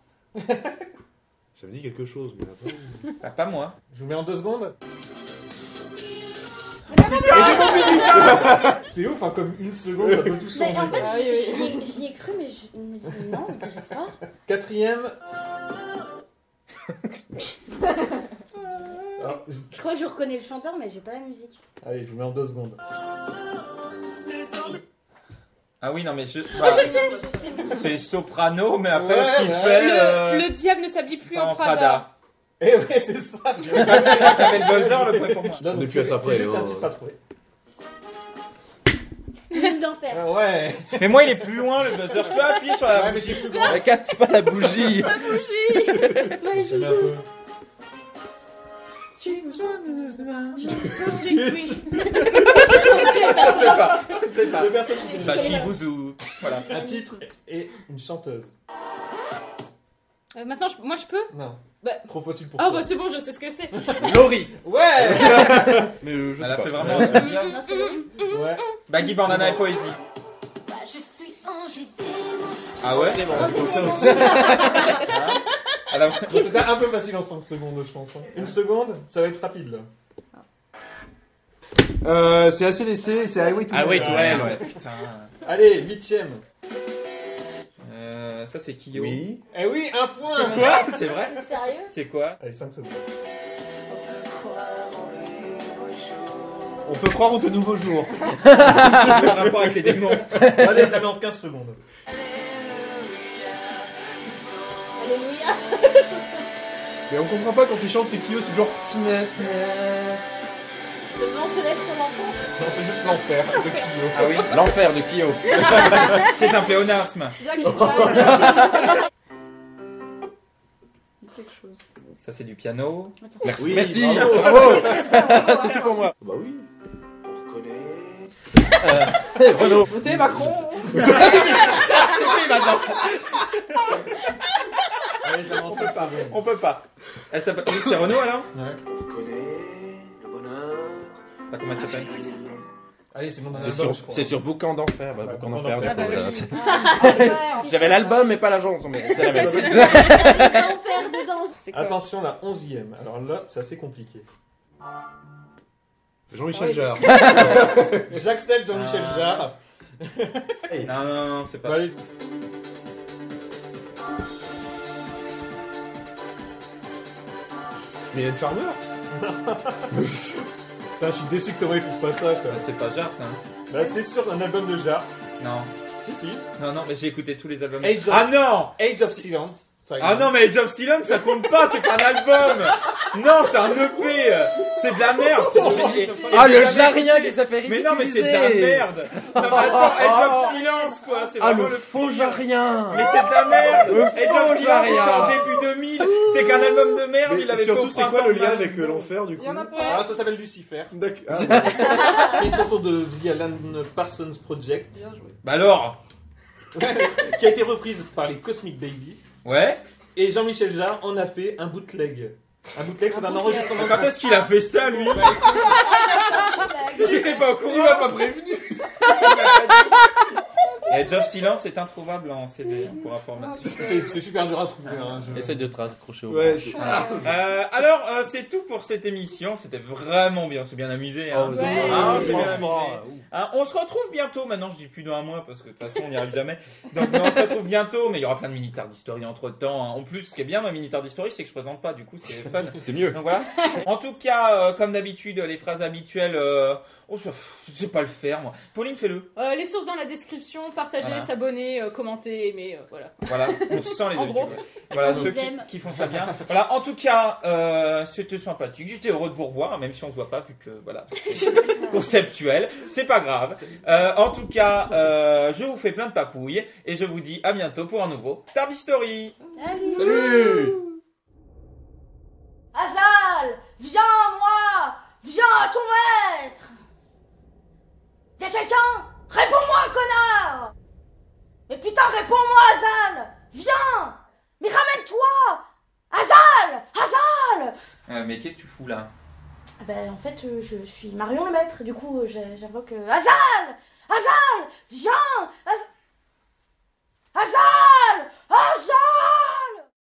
Ça me dit quelque chose, mais après... Bah, pas moi. Je vous mets en 2 secondes. C'est ouf, hein, comme 1 seconde, ça peut tout Mais en changer. fait, Ah oui, oui. j'y ai cru, mais je me dis non, on dirait pas. Quatrième. Alors, Je crois que je reconnais le chanteur, mais j'ai pas la musique. allez, je vous mets en 2 secondes. Ah oui, non mais je. Ah, je sais. Je sais. C'est soprano, mais après Ouais, ce qu'il ouais. fait. Le diable ne s'habille plus pas en Prada. Eh ouais, c'est ça. C'est moi qui avais le buzzer, le point pour moi. Là, On donc, est plus à ça près, C'est juste hein. un titre à trouver. Mine d'enfer. Ah ouais. Mais moi, il est plus loin le buzzer. Je peux appuyer sur la Ouais, mais bougie. c'est plus grand. Mais casse pas la bougie. La bougie. Ouais, Je mets un peu. Je sais pas. Deux personnes qui connaissent. Sachi Bouzou. Voilà. Un titre et une chanteuse. Maintenant, moi je peux. Non. Bah. Trop facile pour Ah toi. bah c'est bon, je sais ce que c'est. Laurie. Ouais. Mais je Elle sais a pas. fait vraiment un truc bien. Non, c'est bon. Ouais. Baggy Bandana et Poésie. Ah ouais Alors, C'était un peu facile en 5 secondes, je pense. Hein. 1 seconde, ça va être rapide là. C'est assez laissé, c'est Highway to Ah oui, Hell. tout ouais, elle. ouais, putain. Allez, 8ème. Ça c'est Kyo. Oui. Eh oui, 1 point. Quoi? C'est vrai? C'est sérieux? C'est quoi? Allez, 5 secondes. On peut croire au de nouveaux jours. Le rapport avec les démons. Allez, je la mets en 15 secondes. Alléluia. Mais on comprend pas quand il chante, c'est Kyo, c'est toujours... Le vent se lève sur l'enfant. Non, c'est juste l'enfer de Kyo. Ah oui? L'enfer de Kyo. C'est un pléonasme. C'est bien qu'il parle. Quelque chose. Ça c'est du piano. Merci. Oui, Merci. bravo. Bravo. C'est tout pour moi. Bah oui. Renaud. Votez Macron. C'est fait maintenant. Allez, je la mets en 5 secondes. On peut pas. Elle s'appelle. Oui, c'est Renaud alors? Ouais. Bah, comment elle s'appelle? Allez, c'est mon C'est album, sur, je crois. c'est sur Boucan d'enfer. Bah, Ouais, Boucan Boucan d'enfer. d'enfer. du coup, Ah bah c'est- Enfer. J'avais l'album mais pas la chanson, mais c'est la même. L'enfer dedans. C'est quoi? Attention, la 11ème. Alors là, c'est assez compliqué. Jean-Michel Oui. Jarre. J'accepte Jean-Michel Ah. Jarre. Non, non, non, c'est pas. Allez. Mylène Farmer. Putain, je suis déçu que Thomas il trouve pas ça, quoi. C'est pas Jarre ça. Hein. Là, c'est sur un album de Jarre. Non. Si, si. Non, non, mais j'ai écouté tous les albums. Age of- Ah non! Age of Silence. Ça, Ah non, mais Age of Silence ça compte pas, c'est pas un album! Non, c'est un EP! C'est de la merde! Ah, le jarrien qui s'est fait ridiculiser. Mais non, mais c'est de la merde! Non, mais attends, Age of Silence quoi! C'est Ah, vraiment le faux jarrien. Mais c'est de la merde! Le Age faux of Silence Jarien. c'était en début 2000! C'est qu'un album de merde, il Mais avait fait surtout, au c'est quoi printemps le lien de avec l'enfer du coup? Il y en a Ah, pas. ça s'appelle Lucifer. D'accord. Ah, C'est une chanson de The Alan Parsons Project Bien joué. Bah alors! qui a été reprise par les Cosmic Baby. Ouais? Et Jean-Michel Jarre en a fait un bootleg. Un bootleg, c'est un enregistrement. Quand est-ce qu'il a fait ça, lui? J'étais pas au courant. Il m'a pas prévenu. Et Job Silence est introuvable en CD, pour information. C'est super dur à trouver. Hein, Essaye de te raccrocher au Ouais, manche. Alors, c'est tout pour cette émission. C'était vraiment bien, on s'est bien amusé. Hein. Oh, Ouais. Ah, on s'est bien franchement, amusé. Hein, on se retrouve bientôt. Maintenant, je dis plus dans un mois parce que de toute façon, on n'y arrive jamais. Donc, on se retrouve bientôt, mais il y aura plein de mini-tards d'historie entre temps. En plus, ce qui est bien dans mini-tards d'historie, c'est que je présente pas. Du coup, c'est fun. C'est mieux. Donc voilà. En tout cas, comme d'habitude, les phrases habituelles, je sais pas le faire, moi. Pauline, fais-le. Les sources dans la description, partager, Voilà. s'abonner, commenter, aimer, voilà. Voilà, on sent les En habitudes. gros. Ouais. Voilà, On ceux les aime. qui font ça bien. Voilà, en tout cas, c'était sympathique. J'étais heureux de vous revoir, même si on se voit pas, vu que, voilà, conceptuel. C'est pas grave. En tout cas, je vous fais plein de papouilles et je vous dis à bientôt pour un nouveau Tard History. Salut. Azal, viens à moi, viens à ton maître. Y'a quelqu'un? Réponds-moi, connard. Mais putain, réponds-moi, Azal. Viens. Mais ramène-toi. Azal, Azal. Mais qu'est-ce que tu fous là? Ben en fait, je suis Marion le maître. Du coup, j'invoque Azal, Azal, viens.